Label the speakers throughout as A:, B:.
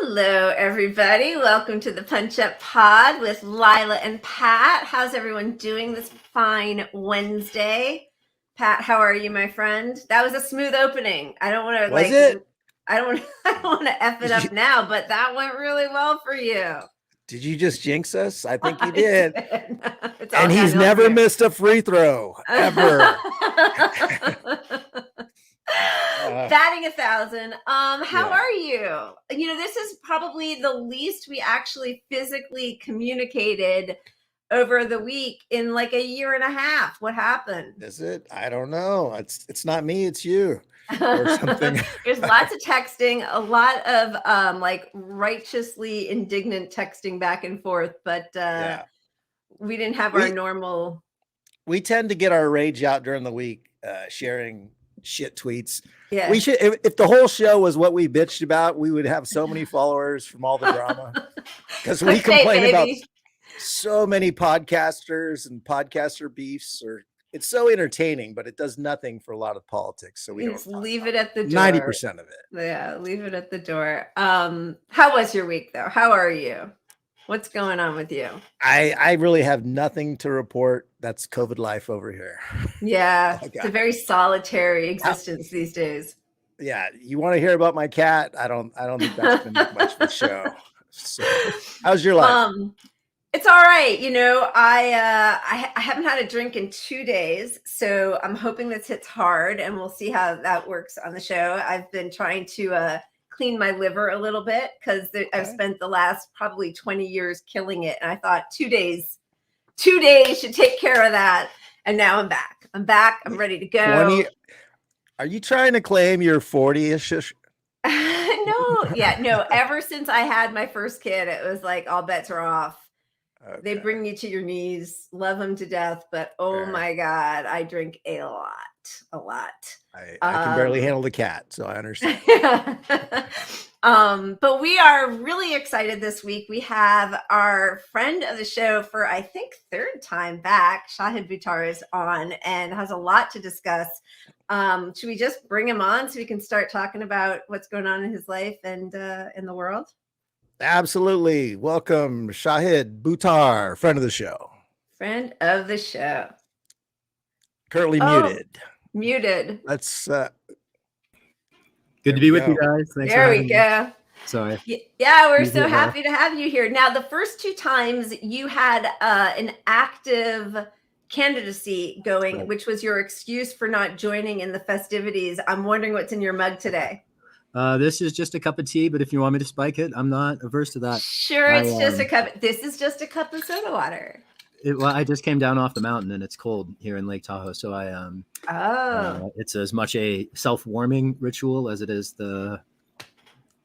A: Hello, everybody. Welcome to the Punch Up Pod with Lila and Pat. How's everyone doing this fine Wednesday? Pat, how are you, my friend? That was a smooth opening. I don't want to I don't want to F it up now, but that went really well for you.
B: Did you just jinx us? I think you did.
A: And
B: he's never missed a free throw, ever.
A: Batting 1,000. How are you? You know, this is probably the least we actually physically communicated over the week in like a year and a half. What happened?
B: Is it? I don't know. It's not me, it's you. Or something.
A: There's lots of texting, a lot of like righteously indignant texting back and forth, but we didn't have our normal.
B: We tend to get our rage out during the week, sharing shit tweets.
A: Yeah.
B: We should, if the whole show was what we bitched about, we would have so many followers from all the drama. Because we complain about so many podcasters and podcaster beefs, or it's so entertaining, but it does nothing for a lot of politics. So we
A: just leave it at the door.
B: 90% of it.
A: Yeah, leave it at the door. How was your week though? How are you? What's going on with you?
B: I really have nothing to report. That's COVID life over here.
A: Yeah, it's a very solitary existence these days.
B: Yeah, you want to hear about my cat? I don't think that's been much of the show. So, how's your life?
A: It's all right. You know, I haven't had a drink in 2 days, so I'm hoping this hits hard, and we'll see how that works on the show. I've been trying to clean my liver a little bit because I've spent the last probably 20 years killing it, and I thought 2 days should take care of that. And now I'm back. I'm ready to go.
B: 20? Are you trying to claim you're 40-ish?
A: No. Ever since I had my first kid, it was like all bets are off. Okay. They bring you to your knees, love them to death, but my God, I drink a lot.
B: I can barely handle the cat, so I understand.
A: But we are really excited this week. We have our friend of the show for, I think, third time back. Shahid Buttar is on and has a lot to discuss. Should we just bring him on so we can start talking about what's going on in his life and in the world?
B: Absolutely. Welcome, Shahid Buttar, friend of the show.
A: Friend of the show.
B: Currently muted.
C: That's good to be with you guys. Thanks
A: there we go.
C: Sorry.
A: Yeah, we're so happy to have you here. Now, the first 2 times you had an active candidacy going, which was your excuse for not joining in the festivities. I'm wondering what's in your mug today.
C: This is just a cup of tea, but if you want me to spike it, I'm not averse to that.
A: Sure, it's just a cup. This is just a cup of soda water.
C: I just came down off the mountain and it's cold here in Lake Tahoe, so it's as much a self-warming ritual as it is the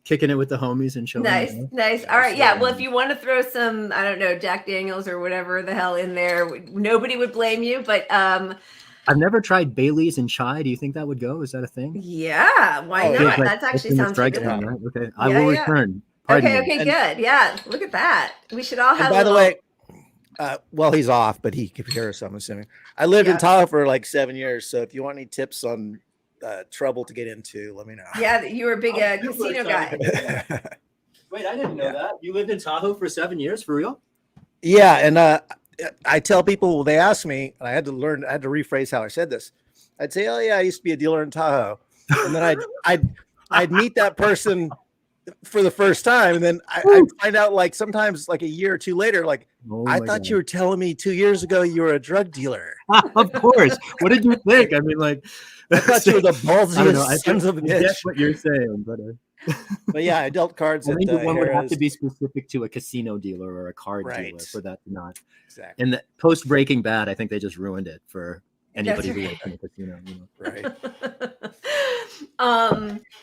C: kicking it with the homies and showing.
A: Nice. All right, yeah. Well, if you want to throw some, I don't know, Jack Daniels or whatever the hell in there, nobody would blame you. But
C: I've never tried Bailey's and chai. Do you think that would go? Is that a thing?
A: Yeah, why not? That actually sounds good.
C: Right? Okay, I will return.
A: Okay, good. Yeah, look at that. We should all have.
B: By the way. Well, he's off, but he could hear us, I'm assuming. I lived in Tahoe for like 7 years, so if you want any tips on trouble to get into, let me know.
A: Yeah, you were a big casino guy.
C: Wait, I didn't know that. You lived in Tahoe for 7 years, for real?
B: Yeah, and I tell people, they ask me, and I had to rephrase how I said this. I'd say, oh yeah, I used to be a dealer in Tahoe. And then I'd meet that person for the first time, and then I find out like sometimes like a year or two later, like I thought you were telling me 2 years ago you were a drug dealer.
C: Of course. What did you think? I mean, like
B: I thought you were the ballsiest sons of a bitch.
C: That's what you're saying,
B: but yeah, I dealt cards.
C: I think one would have to be specific to a casino dealer or a card dealer for that to not.
B: Exactly.
C: And the post Breaking Bad, I think they just ruined it for anybody who works in a casino.
B: Right.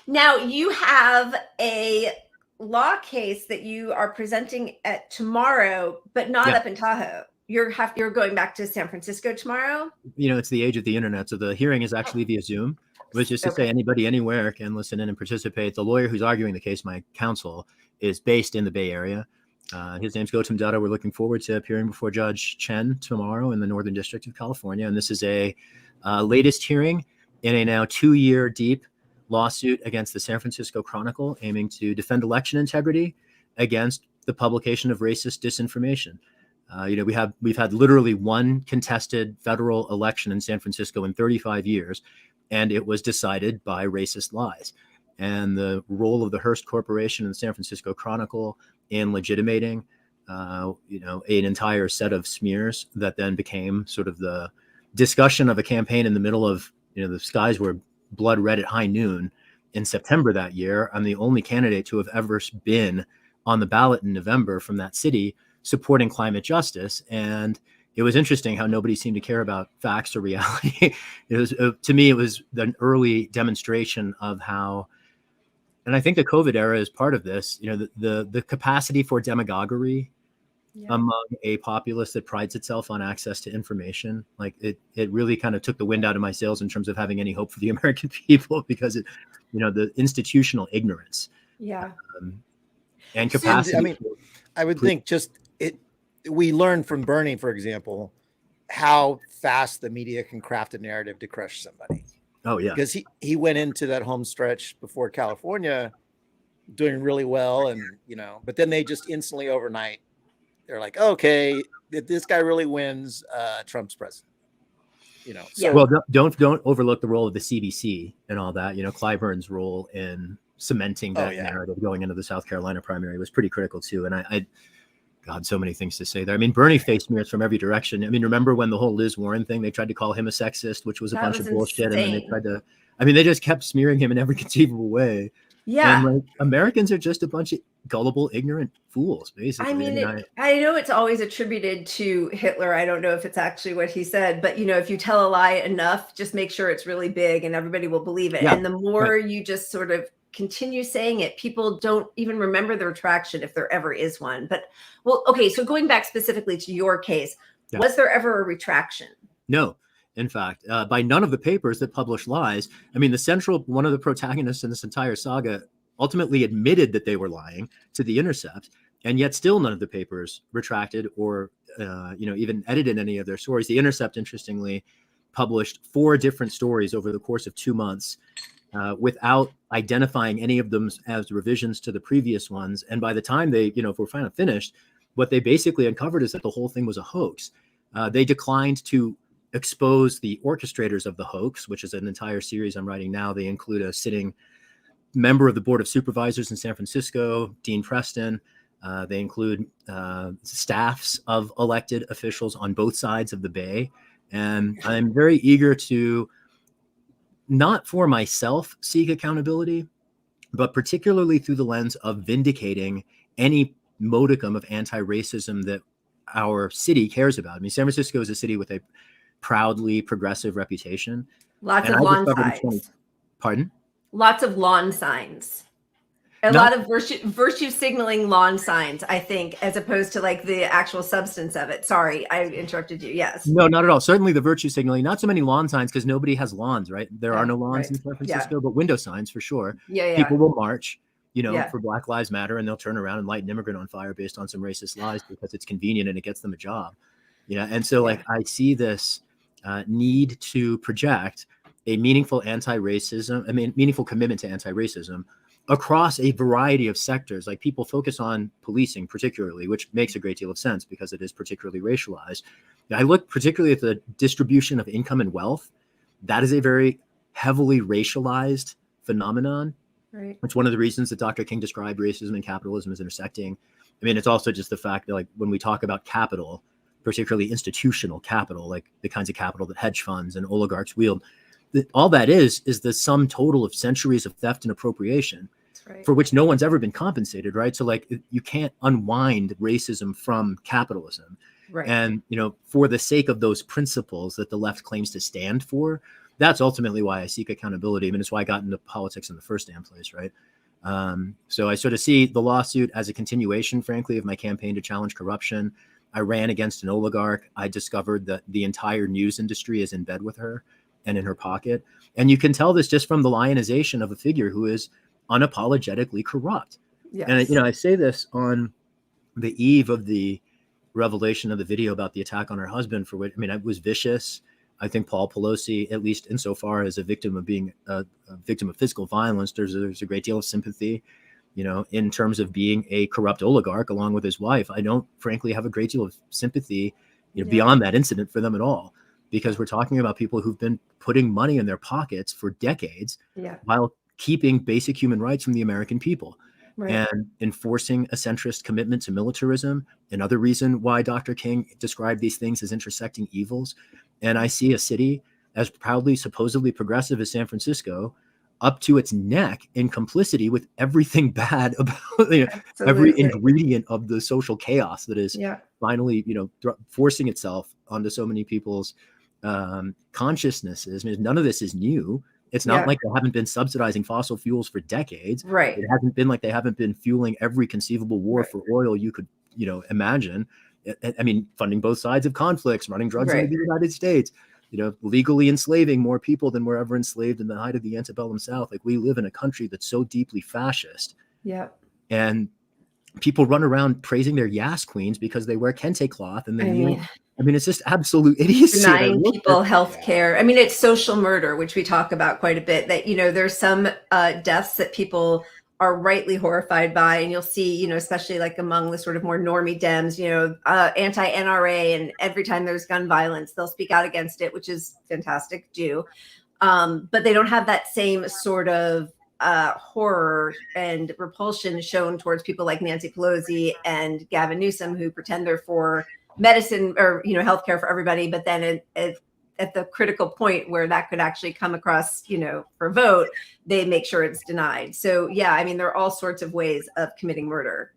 A: Now you have a law case that you are presenting at tomorrow, but not up in Tahoe. You're going back to San Francisco tomorrow.
C: You know, it's the age of the internet, so the hearing is actually via Zoom, which is to say anybody anywhere can listen in and participate. The lawyer who's arguing the case, my counsel, is based in the Bay Area. His name's Gautam Dutta. We're looking forward to appearing before Judge Chen tomorrow in the Northern District of California, and this is a latest hearing in a now 2-year deep lawsuit against the San Francisco Chronicle aiming to defend election integrity against the publication of racist disinformation. We've had literally one contested federal election in San Francisco in 35 years, and it was decided by racist lies. And the role of the Hearst Corporation and the San Francisco Chronicle in legitimating, an entire set of smears that then became sort of the discussion of a campaign in the middle of, the skies were blood red at high noon in September that year. I'm the only candidate to have ever been on the ballot in November from that city supporting climate justice. And it was interesting how nobody seemed to care about facts or reality. To me, it was an early demonstration of how, and I think the COVID era is part of this, the capacity for demagoguery among a populace that prides itself on access to information. Like it really kind of took the wind out of my sails in terms of having any hope for the American people, because the institutional ignorance.
A: Yeah.
C: And capacity.
B: I mean, I would think we learned from Bernie, for example, how fast the media can craft a narrative to crush somebody.
C: Oh yeah.
B: Because he went into that home stretch before California doing really well. And, but then they just instantly overnight, they're like, okay, if this guy really wins, Trump's president. So,
C: well, don't overlook the role of the CBC and all that. Clyburn's role in cementing that narrative going into the South Carolina primary was pretty critical too. And God, so many things to say there. I mean, Bernie faced smears from every direction. I mean, remember when the whole Liz Warren thing, they tried to call him a sexist, which was a bunch of bullshit.
A: Insane.
C: And then they tried to, they just kept smearing him in every conceivable way.
A: Yeah.
C: And Americans are just a bunch of gullible, ignorant fools, basically.
A: I mean, I know it's always attributed to Hitler. I don't know if it's actually what he said, but if you tell a lie enough, just make sure it's really big and everybody will believe it. Yeah, and the more you just sort of continue saying it, people don't even remember the retraction if there ever is one. But okay. So going back specifically to your case, was there ever a retraction?
C: No. In fact, by none of the papers that published lies. I mean, one of the protagonists in this entire saga ultimately admitted that they were lying to The Intercept, and yet still none of the papers retracted or, even edited any of their stories. The Intercept, interestingly, published 4 different stories over the course of 2 months without identifying any of them as revisions to the previous ones. And by the time they, if we're finally finished, what they basically uncovered is that the whole thing was a hoax. They declined to expose the orchestrators of the hoax, which is an entire series I'm writing now. They include a sitting member of the Board of Supervisors in San Francisco, Dean Preston. They include staffs of elected officials on both sides of the Bay. And I'm very eager to, not for myself, seek accountability, but particularly through the lens of vindicating any modicum of anti-racism that our city cares about. I mean, San Francisco is a city with a proudly progressive reputation.
A: Lots of lawn signs.
C: Pardon?
A: Lots of lawn signs. A lot of virtue signaling lawn signs, I think, as opposed to like the actual substance of it. Sorry, I interrupted you. Yes.
C: No, not at all. Certainly the virtue signaling, not so many lawn signs because nobody has lawns, right? There are no lawns in San Francisco, but window signs for sure.
A: Yeah.
C: People will march, for Black Lives Matter, and they'll turn around and light an immigrant on fire based on some racist lies because it's convenient and it gets them a job. And so I see this need to project a meaningful meaningful commitment to anti-racism across a variety of sectors. Like people focus on policing particularly, which makes a great deal of sense because it is particularly racialized. I look particularly at the distribution of income and wealth. That is a very heavily racialized phenomenon.
A: Right.
C: It's one of the reasons that Dr. King described racism and capitalism as intersecting. I mean, it's also just the fact that when we talk about capital, particularly institutional capital, like the kinds of capital that hedge funds and oligarchs wield, all that is the sum total of centuries of theft and appropriation, for which no one's ever been compensated, right? So you can't unwind racism from capitalism.
A: Right.
C: And, for the sake of those principles that the left claims to stand for, that's ultimately why I seek accountability. I mean, it's why I got into politics in the first damn place, right? So I sort of see the lawsuit as a continuation, frankly, of my campaign to challenge corruption. I ran against an oligarch. I discovered that the entire news industry is in bed with her and in her pocket. And you can tell this just from the lionization of a figure who is unapologetically corrupt.
A: Yes.
C: And, I say this on the eve of the revelation of the video about the attack on her husband, for which, it was vicious. I think Paul Pelosi, at least insofar as a victim of being a victim of physical violence, there's a great deal of sympathy. In terms of being a corrupt oligarch along with his wife, I don't frankly have a great deal of sympathy, beyond that incident for them at all, because we're talking about people who've been putting money in their pockets for decades while keeping basic human rights from the American people. Right. And enforcing a centrist commitment to militarism. Another reason why Dr. King described these things as intersecting evils. And I see a city as proudly, supposedly progressive as San Francisco, up to its neck in complicity with everything bad about every ingredient of the social chaos that is finally, forcing itself onto so many people's consciousnesses. I mean, none of this is new. It's not like they haven't been subsidizing fossil fuels for decades.
A: Right.
C: It hasn't been like they haven't been fueling every conceivable war for oil you could, imagine. I mean, funding both sides of conflicts, running drugs into the United States, legally enslaving more people than were ever enslaved in the height of the antebellum South. Like, we live in a country that's so deeply fascist. Yeah. And people run around praising their Yas queens because they wear kente cloth and they I mean, it's just absolute idiocy.
A: Denying people health care. I mean, it's social murder, which we talk about quite a bit, that, there's some deaths that people are rightly horrified by. And you'll see, especially like among the sort of more normie Dems, anti-NRA, and every time there's gun violence, they'll speak out against it, which is fantastic, but they don't have that same sort of horror and repulsion shown towards people like Nancy Pelosi and Gavin Newsom, who pretend they're for medicine or healthcare for everybody, but then at the critical point where that could actually come across for vote, they make sure it's denied. So I mean, there are all sorts of ways of committing murder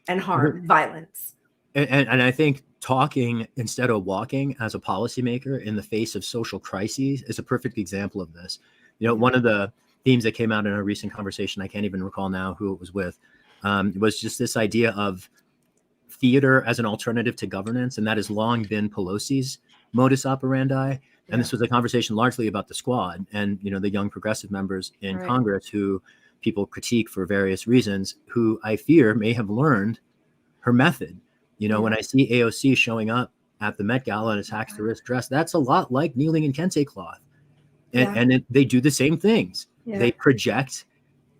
A: and harm, violence.
C: And I think talking instead of walking as a policymaker in the face of social crises is a perfect example of this. One of the themes that came out in a recent conversation, I can't even recall now who it was with, was just this idea of theater as an alternative to governance. And that has long been Pelosi's modus operandi. And this was a conversation largely about the squad and, the young progressive members in Congress who people critique for various reasons, who I fear may have learned her method. When I see AOC showing up at the Met Gala in a tax the wrist dress, that's a lot like kneeling in kente cloth. And they do the same things. They project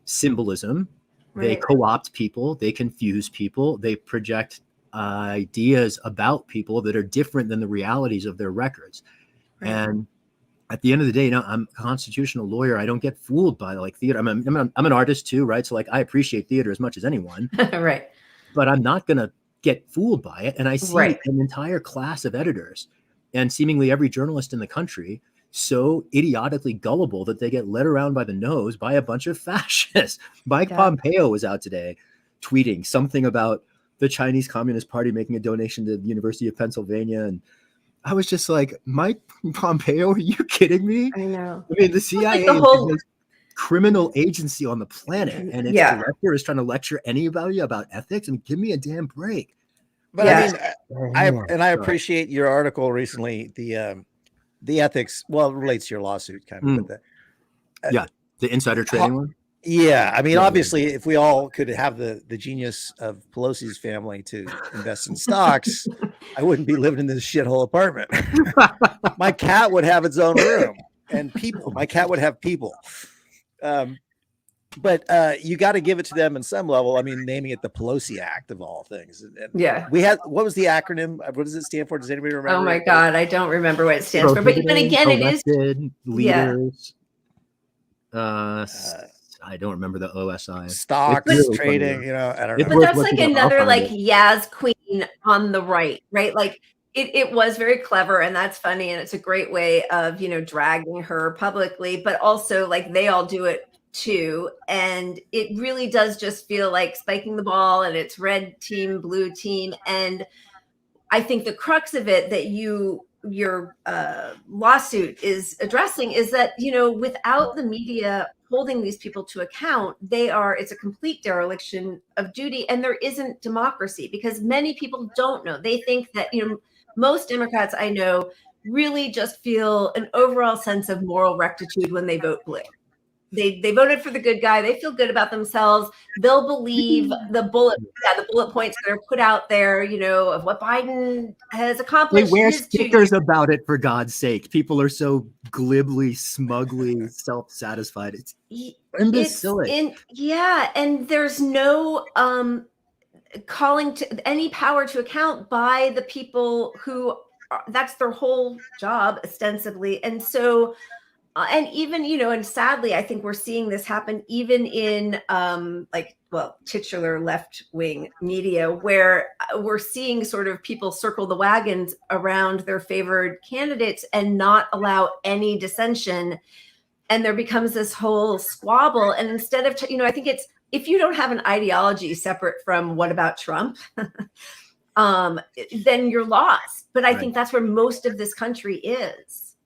C: symbolism. They co-opt people. They confuse people. They project ideas about people that are different than the realities of their records. And at the end of the day, I'm a constitutional lawyer. I don't get fooled by like theater. I'm an artist too, right? So like, I appreciate theater as much as anyone. But I'm not going to get fooled by it. And I see an entire class of editors and seemingly every journalist in the country so idiotically gullible that they get led around by the nose by a bunch of fascists. Mike Pompeo was out today tweeting something about the Chinese Communist Party making a donation to the University of Pennsylvania. And I was just like, Mike Pompeo, are you kidding me?
A: I know.
C: I mean, the CIA is the most criminal agency on the planet, and its director is trying to lecture anybody about ethics. I mean, give me a damn break.
B: But I mean, I appreciate your article recently, the ethics, well, it relates to your lawsuit kind of, but
C: the insider trading one.
B: Yeah, I mean, obviously, if we all could have the genius of Pelosi's family to invest in stocks, I wouldn't be living in this shithole apartment. My cat would have its own room and people. My cat would have people. But you got to give it to them in some level. I mean, naming it the Pelosi Act of all things. And we had, what was the acronym? What does it stand for? Does anybody remember?
A: Oh my God, I don't remember what it stands for. But again, it is
C: leaders. I don't remember the OSI.
B: Stocks, really trading, I don't know.
A: But that's like another like Yas queen on the right? Like it was very clever, and that's funny, and it's a great way of, dragging her publicly, but also like they all do it too. And it really does just feel like spiking the ball, and it's red team, blue team. And I think the crux of it that your lawsuit is addressing is that, without the media holding these people to account, it's a complete dereliction of duty, and there isn't democracy because many people don't know. They think that, most Democrats I know really just feel an overall sense of moral rectitude when they vote blue. they voted for the good guy. They feel good about themselves. They'll believe the bullet points that are put out there, of what Biden has
C: They
A: accomplished.
C: wear stickers about it, for God's sake. People are so glibly, smugly self-satisfied. It's imbecilic.
A: And there's no calling to any power to account by the people who that's their whole job ostensibly. And so and even and sadly I think we're seeing this happen even in titular left-wing media, where we're seeing sort of people circle the wagons around their favored candidates and not allow any dissension, and there becomes this whole squabble. And instead of I think it's, if you don't have an ideology separate from what about Trump, then you're lost. But I think that's where most of this country is.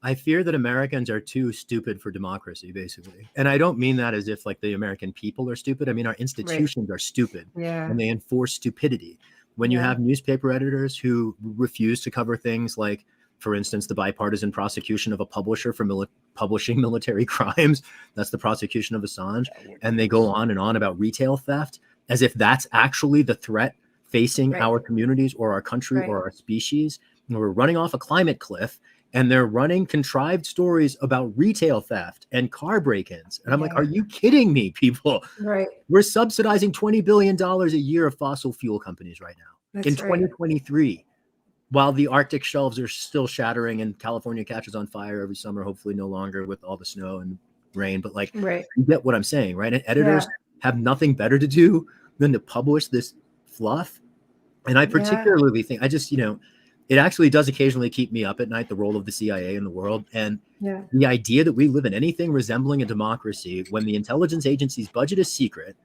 C: I fear that Americans are too stupid for democracy, basically. And I don't mean that as if like the American people are stupid. I mean, our institutions are stupid, and they enforce stupidity. When you have newspaper editors who refuse to cover things like, for instance, the bipartisan prosecution of a publisher for publishing military crimes, that's the prosecution of Assange. And they go on and on about retail theft, as if that's actually the threat facing our communities or our country or our species. And we're running off a climate cliff, and they're running contrived stories about retail theft and car break-ins. And I'm like, are you kidding me, people?
A: Right.
C: We're subsidizing $20 billion a year of fossil fuel companies right now in 2023, while the Arctic shelves are still shattering and California catches on fire every summer, hopefully no longer with all the snow and rain. But like, you get what I'm saying, right? And editors have nothing better to do than to publish this fluff. And I particularly think, it actually does occasionally keep me up at night, the role of the CIA in the world. And the idea that we live in anything resembling a democracy when the intelligence agency's budget is secret.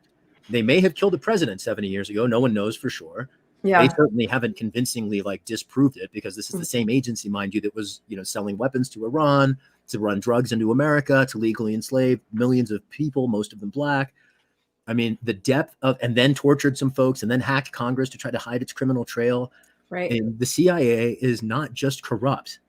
C: They may have killed a president 70 years ago. No one knows for sure. They certainly haven't convincingly disproved it, because this is the same agency, mind you, that was, selling weapons to Iran, to run drugs into America, to legally enslave millions of people, most of them Black. I mean, the depth of, and then tortured some folks and then hacked Congress to try to hide its criminal trail. Right. And the CIA is not just corrupt,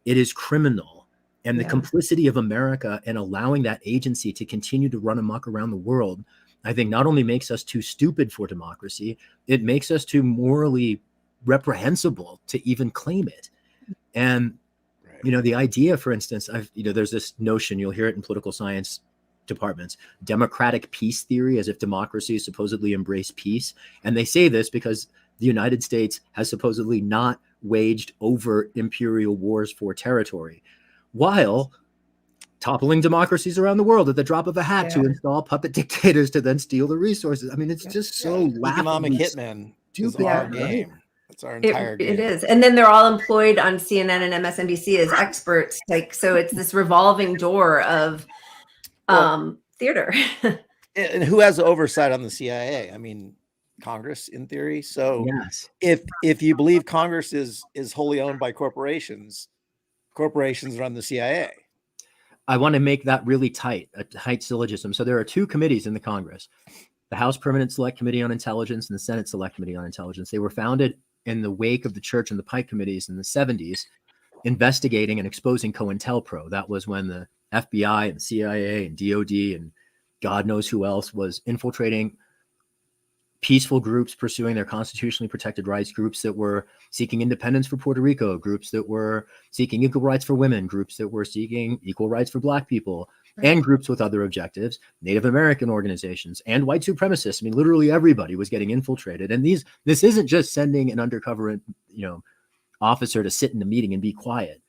C: it is criminal. And the complicity of America and allowing that agency to continue to run amok around the world, I think not only makes us too stupid for democracy, it makes us too morally reprehensible to even claim it. And, the idea, for instance, there's this notion, you'll hear it in political science departments, democratic peace theory, as if democracy supposedly embrace peace. And they say this because the United States has supposedly not waged overt imperial wars for territory, while toppling democracies around the world at the drop of a hat to install puppet dictators to then steal the resources. I mean, it's just so
B: economic hitman is our game. That's our entire game.
A: It is. And then they're all employed on CNN and MSNBC as experts. So it's this revolving door of theater.
B: And who has oversight on the CIA? I mean, Congress, in theory. So if you believe Congress is wholly owned by corporations run the CIA.
C: I want to make that really tight, a tight syllogism. So there are two committees in the Congress, the House Permanent Select Committee on Intelligence and the Senate Select Committee on Intelligence. They were founded in the wake of the Church and the Pike committees in the 70s, investigating and exposing COINTELPRO. That was when the FBI and CIA and DOD and God knows who else was infiltrating peaceful groups pursuing their constitutionally protected rights, groups that were seeking independence for Puerto Rico, groups that were seeking equal rights for women, groups that were seeking equal rights for Black people, and groups with other objectives, Native American organizations, and white supremacists. I mean, literally everybody was getting infiltrated. And this isn't just sending an undercover, officer to sit in the meeting and be quiet.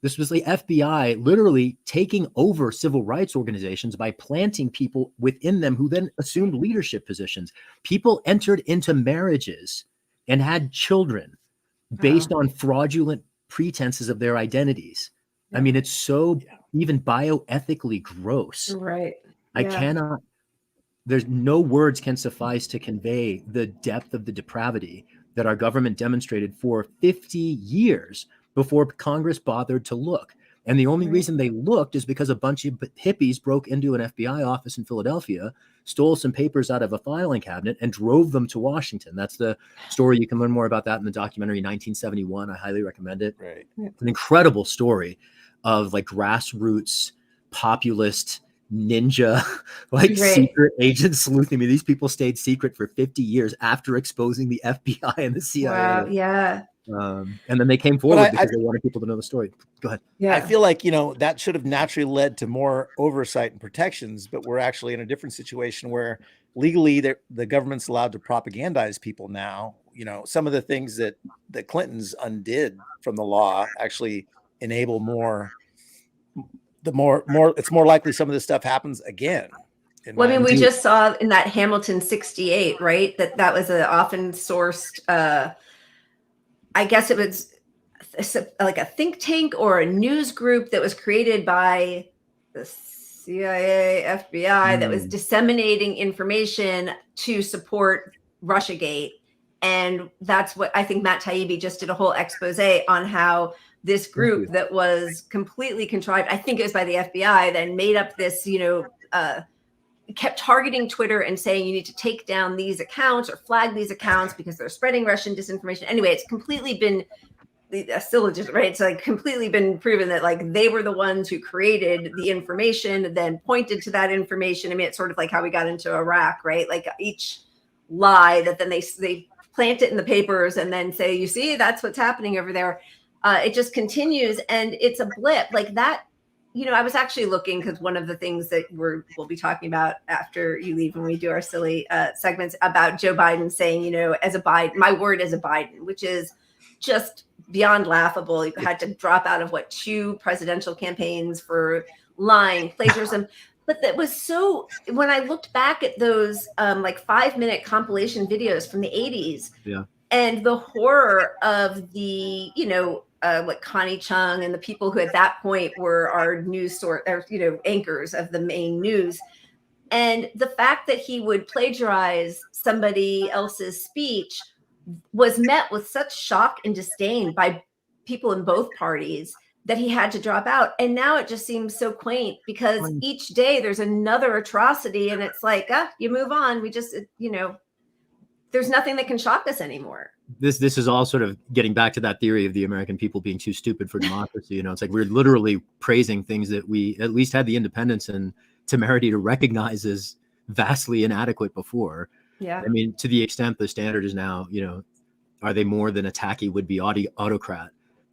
C: This was the FBI literally taking over civil rights organizations by planting people within them who then assumed leadership positions. People entered into marriages and had children based on fraudulent pretenses of their identities. I mean, it's so even bioethically gross.
A: Right.
C: I cannot, there's no words can suffice to convey the depth of the depravity that our government demonstrated for 50 years before Congress bothered to look. And the only reason they looked is because a bunch of hippies broke into an FBI office in Philadelphia, stole some papers out of a filing cabinet, and drove them to Washington. That's the story. You can learn more about that in the documentary 1971. I highly recommend it. Right. It's an incredible story. of like grassroots populist ninja like
A: Right.
C: secret agents sleuthing. I mean, these people stayed secret for 50 years after exposing the FBI and the CIA.
A: Wow. Yeah.
C: And then they came forward because they wanted people to know the story. Go ahead.
A: Yeah.
B: I feel like, that should have naturally led to more oversight and protections, but we're actually in a different situation where legally the government's allowed to propagandize people now. Some of the things that the Clintons undid from the law actually enable it's more likely some of this stuff happens again.
A: Well, I mean, we just saw in that Hamilton 68, right? That was an often sourced, I guess it was like a think tank or a news group that was created by the CIA, FBI, that was disseminating information to support Russiagate. And that's what I think Matt Taibbi just did a whole expose on how this group that was completely contrived, I think it was by the FBI, then made up this, kept targeting Twitter and saying you need to take down these accounts or flag these accounts because they're spreading Russian disinformation. Anyway, it's completely been syllogism, right? It's like completely been proven that like they were the ones who created the information, then pointed to that information. I mean, it's sort of like how we got into Iraq, right? Like each lie that then they plant it in the papers and then say, you see, that's what's happening over there. It just continues, and it's a blip like that. I was actually looking because one of the things that we'll be talking about after you leave when we do our silly segments about Joe Biden saying, as a Biden, my word as a Biden, which is just beyond laughable. You had to drop out of 2 presidential campaigns for lying, plagiarism. But that was so, when I looked back at those 5-minute compilation videos from the 80s, and the horror of the, like Connie Chung and the people who at that point were our news source, or, anchors of the main news. And the fact that he would plagiarize somebody else's speech was met with such shock and disdain by people in both parties that he had to drop out. And now it just seems so quaint because each day there's another atrocity, and it's like, you move on. We just, there's nothing that can shock us anymore.
C: This is all sort of getting back to that theory of the American people being too stupid for democracy. It's like we're literally praising things that we at least had the independence and temerity to recognize as vastly inadequate before.
A: Yeah.
C: I mean, to the extent the standard is now, are they more than a tacky would-be autocrat,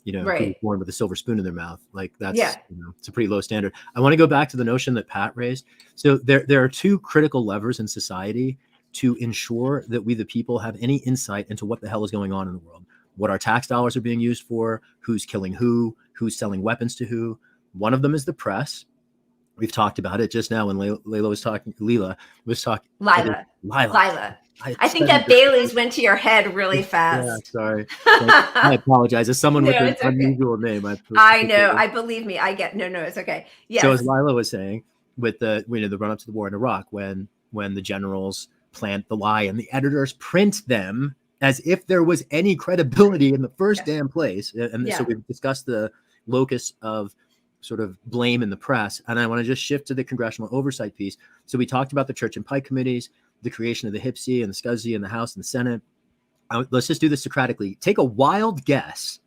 A: right,
C: born with a silver spoon in their mouth? Like that's, it's a pretty low standard. I want to go back to the notion that Pat raised. So there are 2 critical levers in society to ensure that we, the people, have any insight into what the hell is going on in the world, what our tax dollars are being used for, who's killing who's selling weapons to who. One of them is the press. We've talked about it just now when Lila was talking. Lila.
A: I think that Bailey's went to your head really fast.
C: Yeah, sorry. I apologize. As someone with an unusual name,
A: I know. I believe me. I get no. It's okay. Yes.
C: So as Lila was saying, with the run up to the war in Iraq, when the generals plant the lie and the editors print them as if there was any credibility in the first damn place, and so we've discussed the locus of sort of blame in the press. And I want to just shift to the congressional oversight piece. So we talked about the Church and Pike committees, the creation of the HIPSI and the SCSI in the House and the Senate. Let's just do this Socratically. Take a wild guess.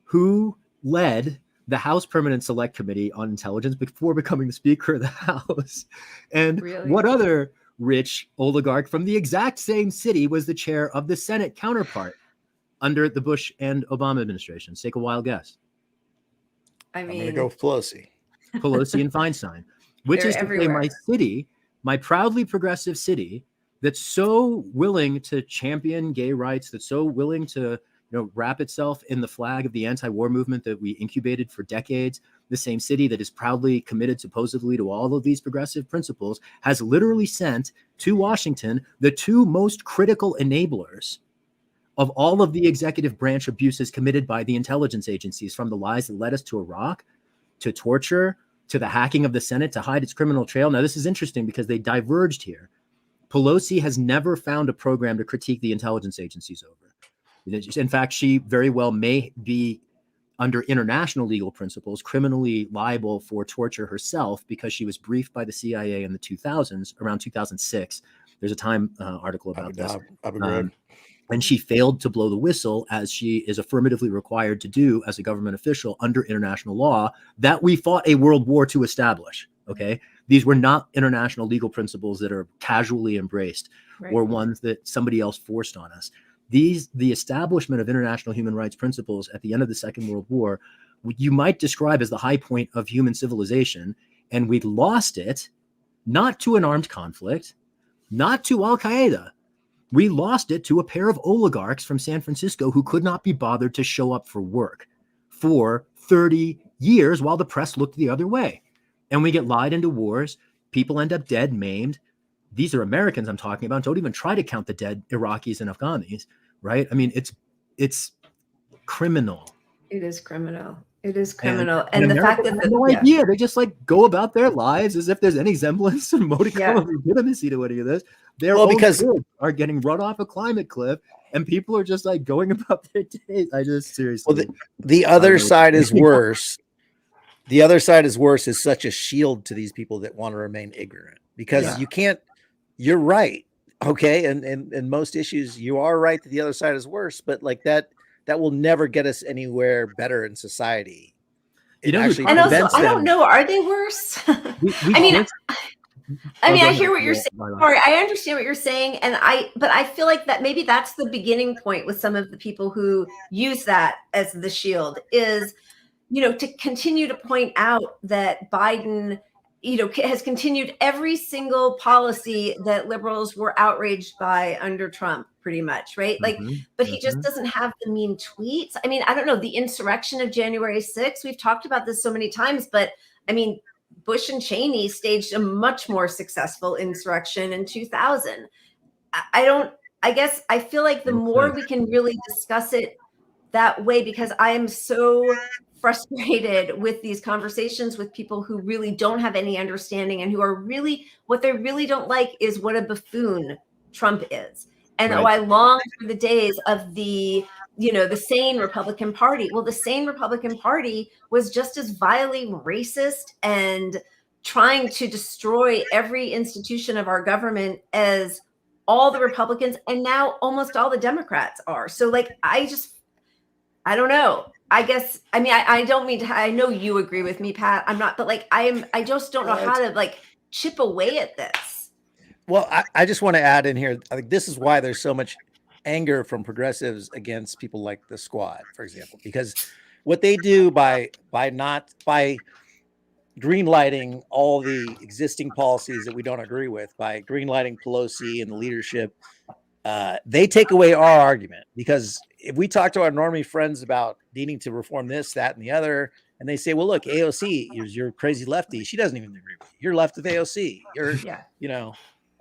C: Who led the House Permanent Select Committee on Intelligence before becoming the Speaker of the House? And what other rich oligarch from the exact same city was the chair of the Senate counterpart under the Bush and Obama administrations? Take a wild guess.
B: I'm going to go Pelosi
C: and Feinstein, which is to say my city, my proudly progressive city, that's so willing to champion gay rights, that's so willing to wrap itself in the flag of the anti-war movement that we incubated for decades. The same city that is proudly committed supposedly to all of these progressive principles has literally sent to Washington the 2 most critical enablers of all of the executive branch abuses committed by the intelligence agencies, from the lies that led us to Iraq, to torture, to the hacking of the Senate to hide its criminal trail. Now, this is interesting because they diverged here. Pelosi has never found a program to critique the intelligence agencies over. In fact, she very well may be, under international legal principles, criminally liable for torture herself because she was briefed by the CIA in the 2000s, around 2006. There's a Time article about this. And she failed to blow the whistle, as she is affirmatively required to do as a government official under international law that we fought a world war to establish. Okay. These were not international legal principles that are casually embraced or ones that somebody else forced on us. The establishment of international human rights principles at the end of the Second World War, you might describe as the high point of human civilization. And we lost it, not to an armed conflict, not to Al-Qaeda. We lost it to a pair of oligarchs from San Francisco who could not be bothered to show up for work for 30 years while the press looked the other way. And we get lied into wars. People end up dead, maimed. These are Americans I'm talking about. Don't even try to count the dead Iraqis and Afghanis, right? I mean, it's criminal.
A: It is criminal. It is criminal. And the
C: America
A: fact that
C: has no idea. They just like go about their lives as if there's any semblance or modicum of legitimacy to any of this. Their own kids are getting run off a climate cliff, and people are just like going about their days. I just seriously.
B: Well, the other side is worse. The other side is worse, is such a shield to these people that want to remain ignorant, because you can't. You're right. Okay. And in most issues, you are right that the other side is worse, but like that will never get us anywhere better in society.
A: And also, I don't know, are they worse? I mean, I hear what you're saying. Sorry, I understand what you're saying, but I feel like that maybe that's the beginning point with some of the people who use that as the shield, is, to continue to point out that Biden, has continued every single policy that liberals were outraged by under Trump, pretty much, right? Like, but he just doesn't have the mean tweets. I mean, I don't know, the insurrection of January 6th, we've talked about this so many times, but I mean, Bush and Cheney staged a much more successful insurrection in 2000. I guess I feel like the more we can really discuss it that way, because I am so frustrated with these conversations with people who really don't have any understanding, and who are really, what they really don't like is what a buffoon Trump is. And I long for the days of the sane Republican Party. Well, the sane Republican Party was just as vilely racist and trying to destroy every institution of our government as all the Republicans, and now almost all the Democrats are. So like, I don't know. I guess, I mean, I don't mean to, I know you agree with me, Pat. I'm not, but like, I just don't know how to like chip away at this.
B: Well, I just want to add in here, I think this is why there's so much anger from progressives against people like the Squad, for example, because what they do by greenlighting all the existing policies that we don't agree with, by greenlighting Pelosi and the leadership, they take away our argument. Because if we talk to our normie friends about needing to reform this, that, and the other, and they say, well, look, AOC, you're crazy lefty. She doesn't even agree with you. You're left of AOC. You're,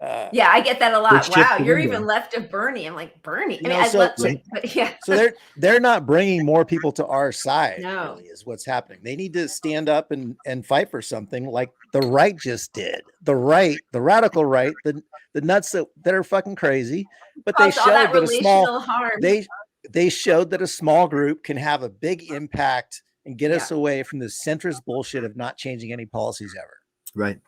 A: I get that a lot. Wow, you're even left of Bernie. I'm like, Bernie. I mean,
B: so they're not bringing more people to our side.
A: No,
B: really, is what's happening. They need to stand up and fight for something like the right just did. The right, the radical right, the nuts that are fucking crazy. But they showed that a small harm. They showed that a small group can have a big impact and get us away from this centrist bullshit of not changing any policies ever.
C: Right.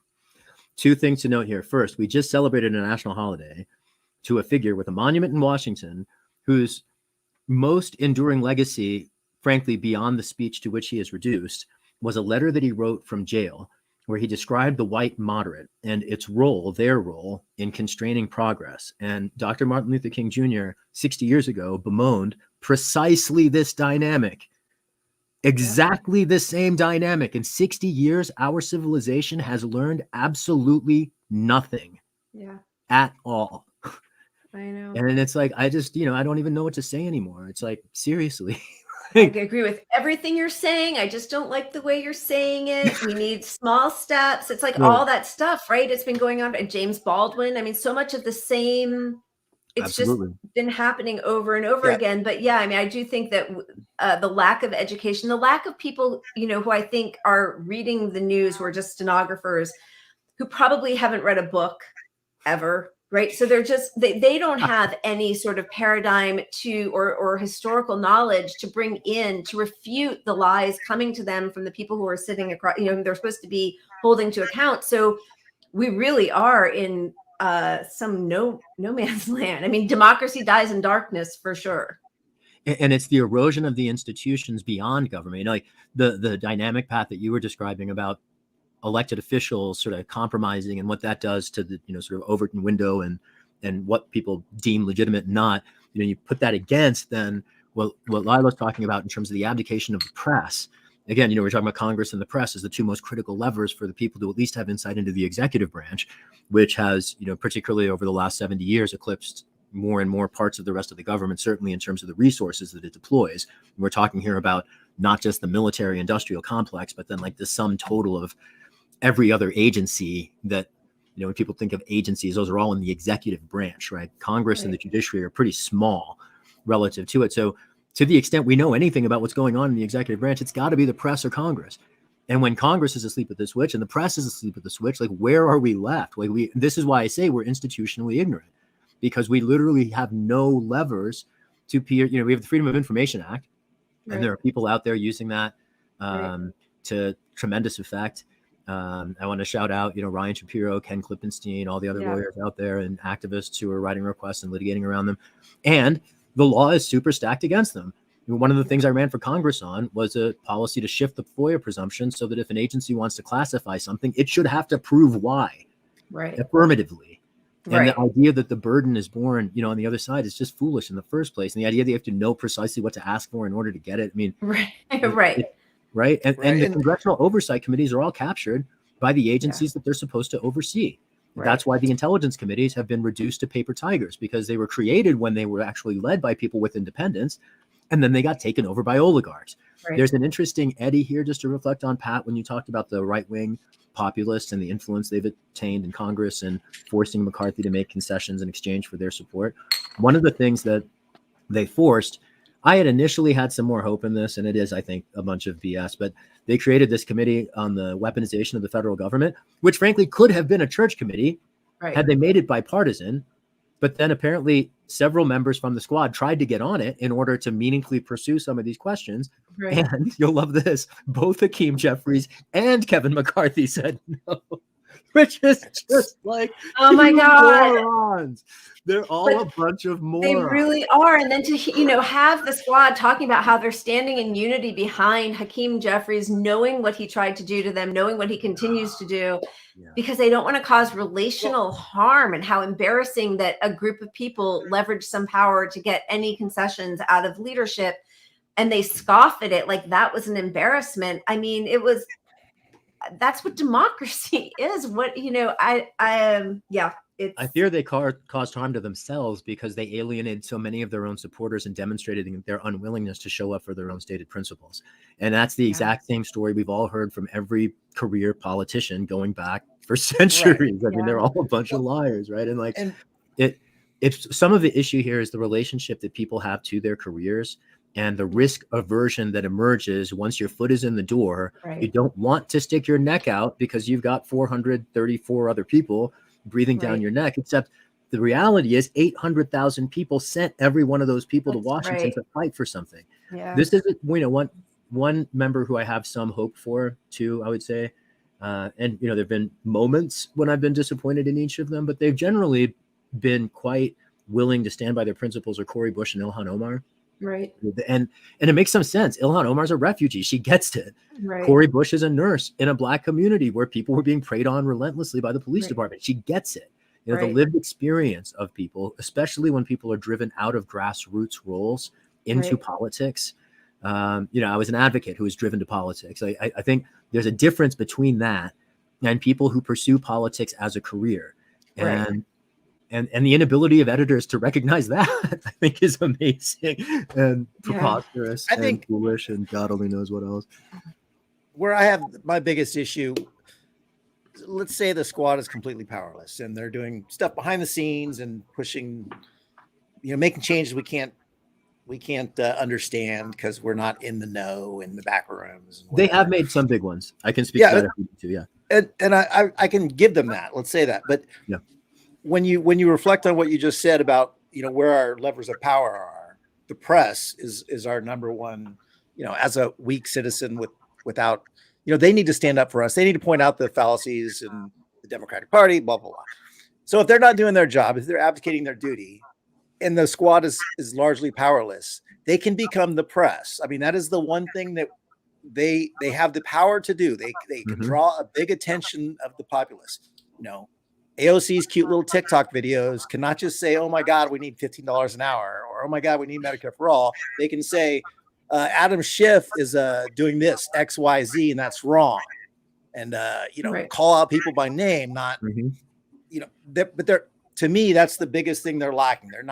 C: Two things to note here. First, we just celebrated a national holiday to a figure with a monument in Washington whose most enduring legacy, frankly, beyond the speech to which he is reduced, was a letter that he wrote from jail where he described the white moderate and their role in constraining progress. And Dr. Martin Luther King Jr. 60 years ago bemoaned precisely this dynamic. Exactly the same dynamic. In 60 years, our civilization has learned absolutely nothing at all.
A: I know.
C: And it's like, I just, I don't even know what to say anymore. It's like, seriously.
A: I agree with everything you're saying. I just don't like the way you're saying it. We need small steps. It's like all that stuff, right? It's been going on. James Baldwin. I mean, so much of the same. It's just been happening over and over again. But I mean, I do think that the lack of education, the lack of people, who I think are reading the news, who are just stenographers, who probably haven't read a book ever, right? So they're just, they don't have any sort of paradigm or historical knowledge to bring in to refute the lies coming to them from the people who are sitting across, they're supposed to be holding to account. So we really are in some no man's land. I mean, democracy dies in darkness for sure.
C: And it's the erosion of the institutions beyond government. You know, like the dynamic path that you were describing about elected officials sort of compromising and what that does to the, you know, sort of Overton window and what people deem legitimate and not. You know, you put that against then what Lila's talking about in terms of the abdication of the press. Again, you know, we're talking about Congress and the press as the two most critical levers for the people to at least have insight into the executive branch, which has, you know, particularly over the last 70 years, eclipsed more and more parts of the rest of the government, certainly in terms of the resources that it deploys. And we're talking here about not just the military industrial complex, but then like the sum total of every other agency that, you know, when people think of agencies, those are all in the executive branch, right? Congress and the judiciary are pretty small relative to it. So to the extent we know anything about what's going on in the executive branch, it's got to be the press or Congress. And when Congress is asleep at the switch and the press is asleep at the switch, like where are we left? Like this is why I say we're institutionally ignorant, because we literally have no levers to peer. You know, we have the Freedom of Information Act, and there are people out there using that to tremendous effect. I want to shout out, you know, Ryan Shapiro, Ken Klippenstein, all the other lawyers out there and activists who are writing requests and litigating around them. And the law is super stacked against them. One of the things I ran for Congress on was a policy to shift the FOIA presumption so that if an agency wants to classify something, it should have to prove why affirmatively. And the idea that the burden is borne, you know, on the other side is just foolish in the first place. And the idea that you have to know precisely what to ask for in order to get it. I mean, And the congressional oversight committees are all captured by the agencies that they're supposed to oversee. That's why the intelligence committees have been reduced to paper tigers, because they were created when they were actually led by people with independence, and then they got taken over by oligarchs. There's an interesting eddy here, just to reflect on, Pat, when you talked about the right-wing populists and the influence they've attained in Congress and forcing McCarthy to make concessions in exchange for their support. One of the things that they forced, I had initially had some more hope in this, and it is, I think, a bunch of BS, but they created this committee on the weaponization of the federal government, which frankly could have been a church committee had they made it bipartisan. But then apparently several members from the squad tried to get on it in order to meaningfully pursue some of these questions. And you'll love this, both Hakeem Jeffries and Kevin McCarthy said no, which is just like,
A: oh my God.
C: Morons. They're all a bunch of morons.
A: They really are. And then to, you know, have the squad talking about how they're standing in unity behind Hakeem Jeffries, knowing what he tried to do to them, knowing what he continues to do, because they don't want to cause relational harm, and how embarrassing that a group of people leverage some power to get any concessions out of leadership, and they scoff at it like that was an embarrassment. I mean, that's what democracy is. What, you know, I
C: fear they caused harm to themselves because they alienated so many of their own supporters and demonstrated their unwillingness to show up for their own stated principles. And that's the exact same story we've all heard from every career politician going back for centuries. I mean, they're all a bunch of liars, right? And like, if some of the issue here is the relationship that people have to their careers and the risk aversion that emerges once your foot is in the door. You don't want to stick your neck out because you've got 434 other people breathing down your neck, except the reality is 800,000 people sent every one of those people to Washington to fight for something. This is, you know, one member who I have some hope for too, I would say. And, you know, there've been moments when I've been disappointed in each of them, but they've generally been quite willing to stand by their principles, are Cori Bush and Ilhan Omar. And it makes some sense. Ilhan Omar's a refugee. She gets it. Cori Bush is a nurse in a Black community where people were being preyed on relentlessly by the police department. She gets it. You know, the lived experience of people, especially when people are driven out of grassroots roles into politics. You know, I was an advocate who was driven to politics. I think there's a difference between that and people who pursue politics as a career. And the inability of editors to recognize that, I think, is amazing and preposterous and foolish and God only knows what else.
B: Where I have my biggest issue, let's say the squad is completely powerless and they're doing stuff behind the scenes and pushing, you know, making changes we can't understand because we're not in the know in the back rooms.
C: They have made some big ones. I can speak to that too.
B: And I can give them that. Let's say that. But when you reflect on what you just said about, you know, where our levers of power are, the press is our number one, you know, as a weak citizen without, you know, they need to stand up for us. They need to point out the fallacies in the Democratic Party, blah, blah, blah. So if they're not doing their job, if they're abdicating their duty, and the squad is largely powerless, they can become the press. I mean, that is the one thing that they have the power to do. They can draw a big attention of the populace. You know, AOC's cute little TikTok videos cannot just say, "Oh my God, we need $15 an hour," or "Oh my God, we need Medicare for all." They can say, "Adam Schiff is doing this X, Y, Z, and that's wrong," and you know, call out people by name, not you know. But they're, to me, that's the biggest thing they're lacking. They're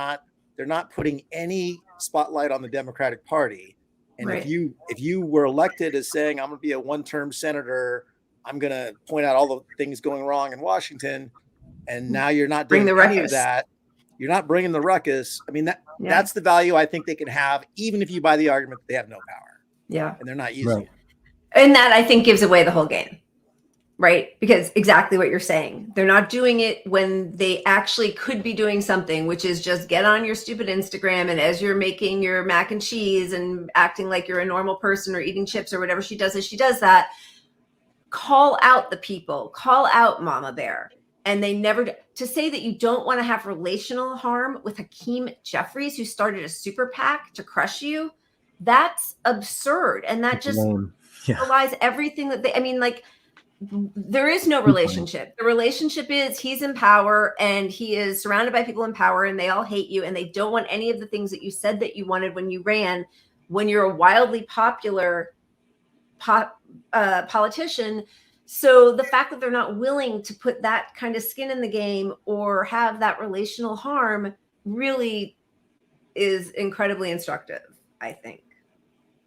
B: not putting any spotlight on the Democratic Party. And if you were elected as saying, "I'm going to be a one-term senator, I'm going to point out all the things going wrong in Washington," and now you're not doing any of that, you're not bringing the ruckus. I mean, that's the value I think they can have, even if you buy the argument that they have no power.
A: Yeah,
B: and they're not using it.
A: And that, I think, gives away the whole game. Right? Because exactly what you're saying. They're not doing it when they actually could be doing something, which is just get on your stupid Instagram, and as you're making your mac and cheese and acting like you're a normal person or eating chips or whatever she does as she does that, call out the people, call out Mama Bear. And they never do. To say that you don't want to have relational harm with Hakeem Jeffries, who started a super PAC to crush you, that's absurd. And that just belies everything that I mean, like, there is no relationship. The relationship is he's in power and he is surrounded by people in power, and they all hate you and they don't want any of the things that you said that you wanted when you ran. When you're a wildly popular politician. So the fact that they're not willing to put that kind of skin in the game or have that relational harm really is incredibly instructive, I think.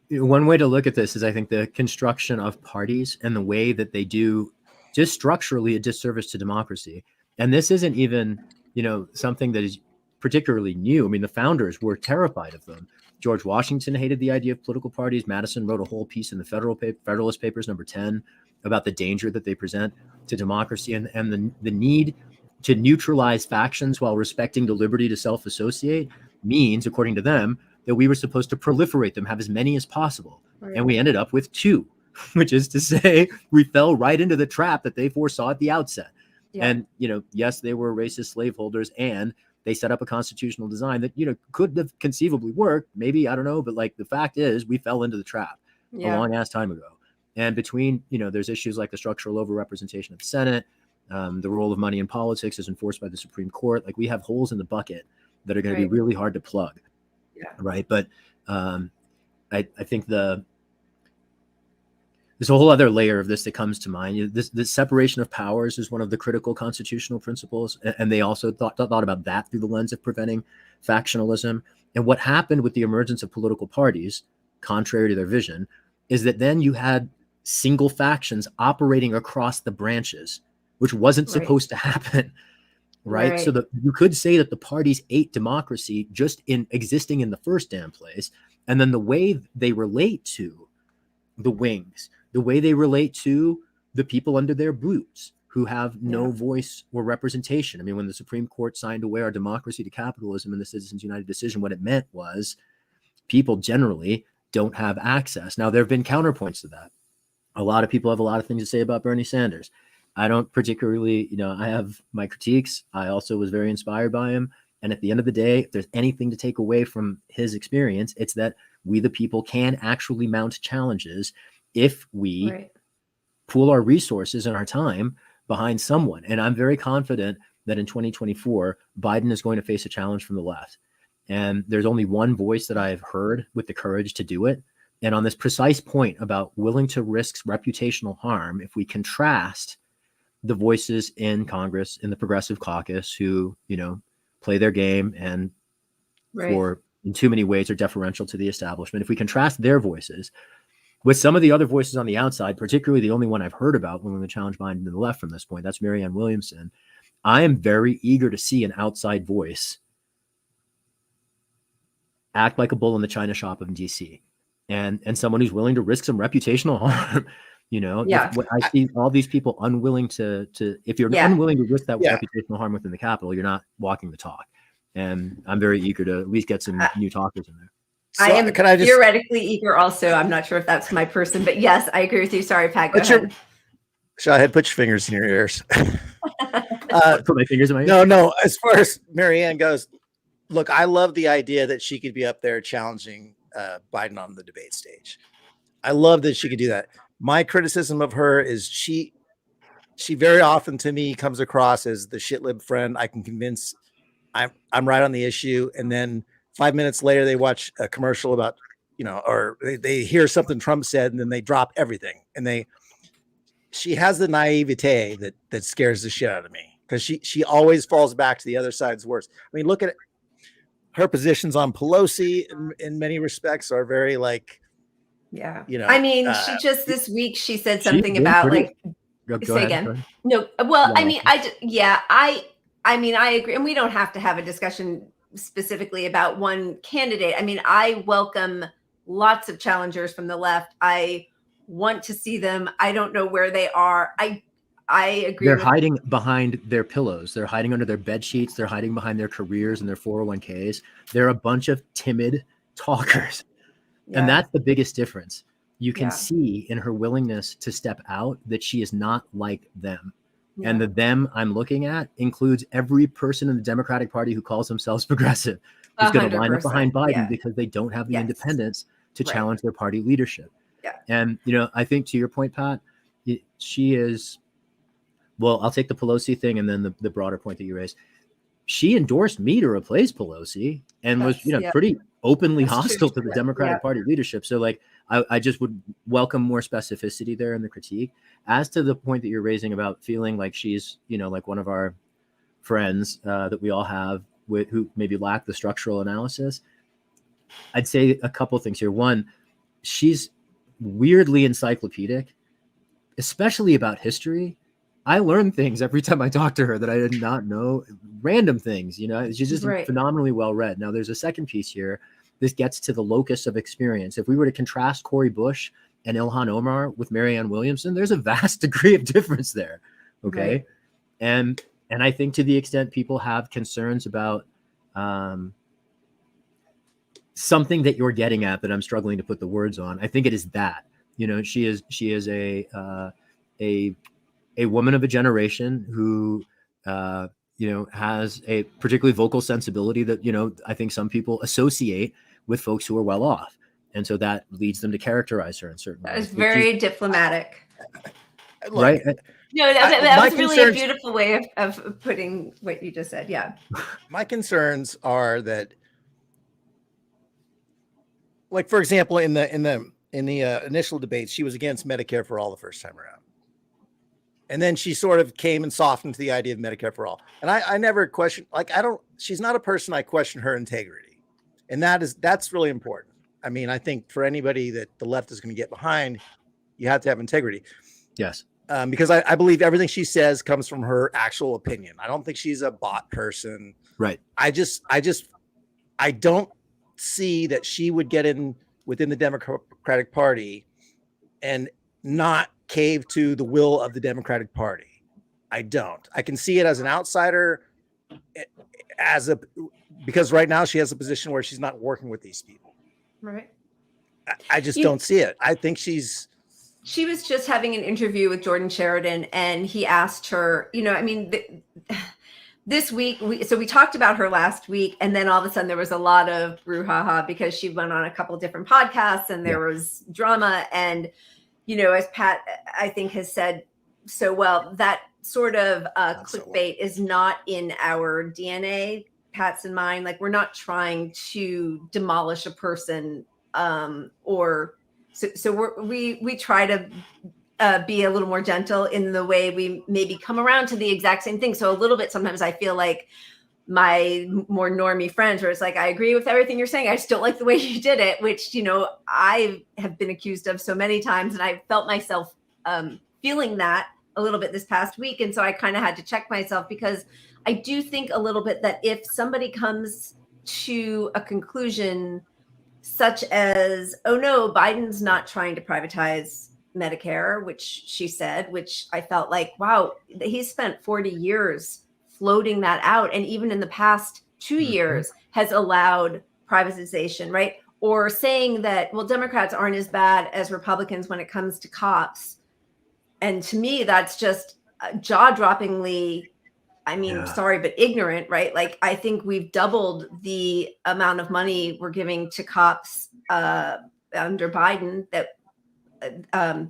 C: One way to look at this is, I think, the construction of parties and the way that they do just structurally a disservice to democracy. And this isn't even, you know, something that is particularly new. I mean, the founders were terrified of them. George Washington hated the idea of political parties. Madison wrote a whole piece in the Federalist Papers, number 10, about the danger that they present to democracy and the need to neutralize factions while respecting the liberty to self-associate means, according to them, that we were supposed to proliferate them, have as many as possible. And we ended up with 2, which is to say we fell right into the trap that they foresaw at the outset. And, you know, yes, they were racist slaveholders, and they set up a constitutional design that, you know, could have conceivably worked. Maybe, I don't know. But like, the fact is we fell into the trap a long ass time ago. And between, you know, there's issues like the structural overrepresentation of the Senate, the role of money in politics is enforced by the Supreme Court. Like, we have holes in the bucket that are going to be really hard to plug. Right. But I think there's a whole other layer of this that comes to mind. The separation of powers is one of the critical constitutional principles. And they also thought about that through the lens of preventing factionalism. And what happened with the emergence of political parties, contrary to their vision, is that then you had single factions operating across the branches, which wasn't supposed to happen. Right. So you could say that the parties ate democracy just in existing in the first damn place. And then the way they relate to the wings, the way they relate to the people under their boots who have no voice or representation. I mean, when the Supreme Court signed away our democracy to capitalism in the Citizens United decision, what it meant was people generally don't have access. Now, there have been counterpoints to that. A lot of people have a lot of things to say about Bernie Sanders. I don't particularly, you know, I have my critiques. I also was very inspired by him. And at the end of the day, if there's anything to take away from his experience, it's that we, the people, can actually mount challenges if we pool our resources and our time behind someone. And I'm very confident that in 2024, Biden is going to face a challenge from the left. And there's only one voice that I've heard with the courage to do it. And on this precise point about willing to risk reputational harm, if we contrast the voices in Congress, in the Progressive Caucus, who, you know, play their game and for in too many ways are deferential to the establishment. If we contrast their voices with some of the other voices on the outside, particularly the only one I've heard about when we challenge Biden to the left from this point, that's Marianne Williamson. I am very eager to see an outside voice act like a bull in the china shop of DC, and someone who's willing to risk some reputational harm. You know, I see all these people unwilling to if you're unwilling to risk that reputational harm within the Capitol, you're not walking the talk. And I'm very eager to at least get some new talkers in there.
A: So I am theoretically eager also. I'm not sure if that's my person, but yes, I agree with you. Sorry, Pat, go ahead.
B: Shahid, put your fingers in your ears.
C: Put my fingers in my ears.
B: No. As far as Marianne goes, look, I love the idea that she could be up there challenging Biden on the debate stage. I love that she could do that. My criticism of her is she very often to me comes across as the shitlib friend I can convince I'm right on the issue. And then 5 minutes later, they watch a commercial about, or they hear something Trump said, and then they drop everything. And she has the naivete that scares the shit out of me, because she always falls back to the other side's worst. I mean, look at it. Her positions on Pelosi in many respects are very
A: yeah. I mean, she just this week she said something about
C: Go ahead.
A: No, well, I mean, I mean, I agree, and we don't have to have a discussion specifically about one candidate. I mean, I welcome lots of challengers from the left. I want to see them. I don't know where they are. I agree.
C: They're hiding behind their pillows. They're hiding under their bed sheets. They're hiding behind their careers and their 401ks. They're a bunch of timid talkers. Yeah. And that's the biggest difference. You can see in her willingness to step out that she is not like them. Yeah. And the them I'm looking at includes every person in the Democratic Party who calls themselves progressive, who's going to line up behind Biden because they don't have the independence to challenge their party leadership. Yeah. And, I think to your point, Pat, she is, well, I'll take the Pelosi thing and then the broader point that you raised. She endorsed me to replace Pelosi and was, pretty openly hostile to the Democratic Party leadership. So I just would welcome more specificity there in the critique. As to the point that you're raising about feeling like she's, like one of our friends that we all have who maybe lack the structural analysis, I'd say a couple things here. One, she's weirdly encyclopedic, especially about history. I learn things every time I talk to her that I did not know, random things, she's just phenomenally well read. Now there's a second piece here. This gets to the locus of experience. If we were to contrast Cori Bush and Ilhan Omar with Marianne Williamson, there's a vast degree of difference there. Okay. Right. And I think to the extent people have concerns about something that you're getting at that I'm struggling to put the words on, I think it is that, she is a woman of a generation who, has a particularly vocal sensibility that, I think some people associate with folks who are well off. And so that leads them to characterize her in certain ways.
A: That was very diplomatic.
C: Right?
A: No, that was really a beautiful way of putting what you just said. Yeah.
B: My concerns are that, for example, in the initial debates, she was against Medicare for all the first time around. And then she sort of came and softened to the idea of Medicare for all. And I never question, she's not a person I question her integrity. And that's really important. I mean, I think for anybody that the left is going to get behind, you have to have integrity.
C: Yes.
B: Because I believe everything she says comes from her actual opinion. I don't think she's a bot person.
C: Right.
B: I don't see that she would get in within the Democratic Party and not cave to the will of the Democratic Party. I don't. I can see it as an outsider, because right now she has a position where she's not working with these people.
A: Right.
B: I just don't see it. I think she
A: was just having an interview with Jordan Sheridan, and he asked her, this week, we talked about her last week, and then all of a sudden there was a lot of brouhaha because she went on a couple different podcasts and there was drama. And as Pat, I think, has said so well, that sort of clickbait is not in our DNA, Pat's and mine. We're not trying to demolish a person, we try to be a little more gentle in the way we maybe come around to the exact same thing. So a little bit, sometimes I feel like my more normie friends where it's I agree with everything you're saying. I just don't like the way you did it, which, I have been accused of so many times. And I felt myself feeling that a little bit this past week. And so I kind of had to check myself, because I do think a little bit that if somebody comes to a conclusion such as, oh no, Biden's not trying to privatize Medicare, which she said, which I felt wow, he's spent 40 years floating that out. And even in the past 2 years has allowed privatization, right? Or saying that, well, Democrats aren't as bad as Republicans when it comes to cops. And to me, that's just jaw-droppingly I mean,
C: Yeah.
A: sorry, but ignorant, right? Like, I think we've doubled the amount of money we're giving to cops under Biden that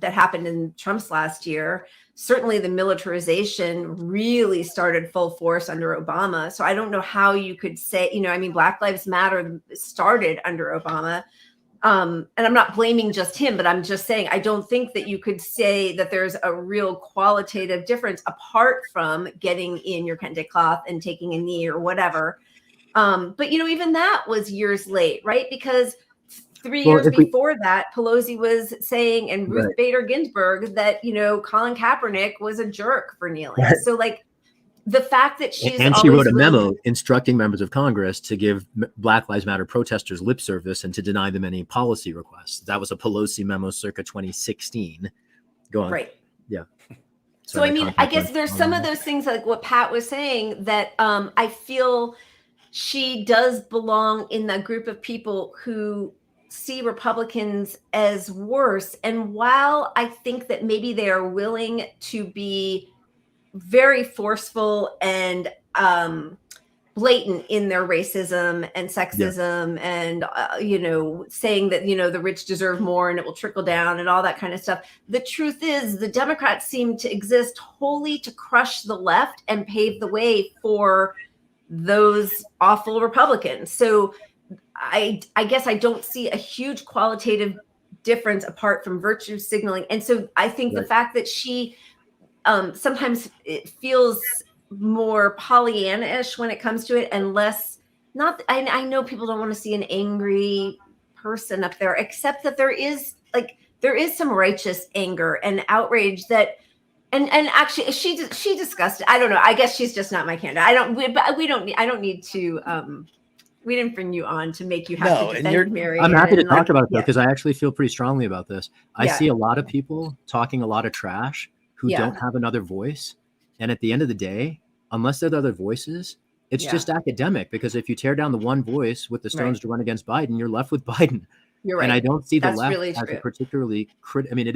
A: happened in Trump's last year. Certainly the militarization really started full force under Obama. So I don't know how you could say, you know, I mean, Black Lives Matter started under Obama. And I'm not blaming just him, but I'm just saying, I don't think that you could say that there's a real qualitative difference apart from getting in your kente cloth and taking a knee or whatever. But, you know, even that was years late, right? Because 3 years before that, Pelosi was saying, and Ruth Bader Ginsburg, that, you know, Colin Kaepernick was a jerk for kneeling. Right. So, like, the fact that she
C: wrote a memo instructing members of Congress to give Black Lives Matter protesters lip service and to deny them any policy requests. That was a Pelosi memo circa 2016. Go on.
A: Right.
C: Yeah.
A: So, I mean, I guess there's some of those things like what Pat was saying that I feel she does belong in that group of people who see Republicans as worse. And while I think that maybe they are willing to be very forceful and blatant in their racism and sexism and, you know, saying that, you know, the rich deserve more and it will trickle down and all that kind of stuff. The truth is the Democrats seem to exist wholly to crush the left and pave the way for those awful Republicans. So I guess I don't see a huge qualitative difference apart from virtue signaling. And so I think the fact that she sometimes it feels more Pollyanna-ish when it comes to it and less, not, I know people don't want to see an angry person up there, except that there is some righteous anger and outrage that, and actually she discussed it. I don't know. I guess she's just not my candidate. I don't need to, we didn't bring you on to make you have to defend Mary.
C: I'm happy to talk about it though, because I actually feel pretty strongly about this. I see a lot of people talking a lot of trash who don't have another voice. And at the end of the day, unless there are other voices, it's just academic, because if you tear down the one voice with the stones to run against Biden, you're left with Biden.
A: You're right.
C: And I don't see the
A: That's
C: left
A: really
C: as a particularly I mean,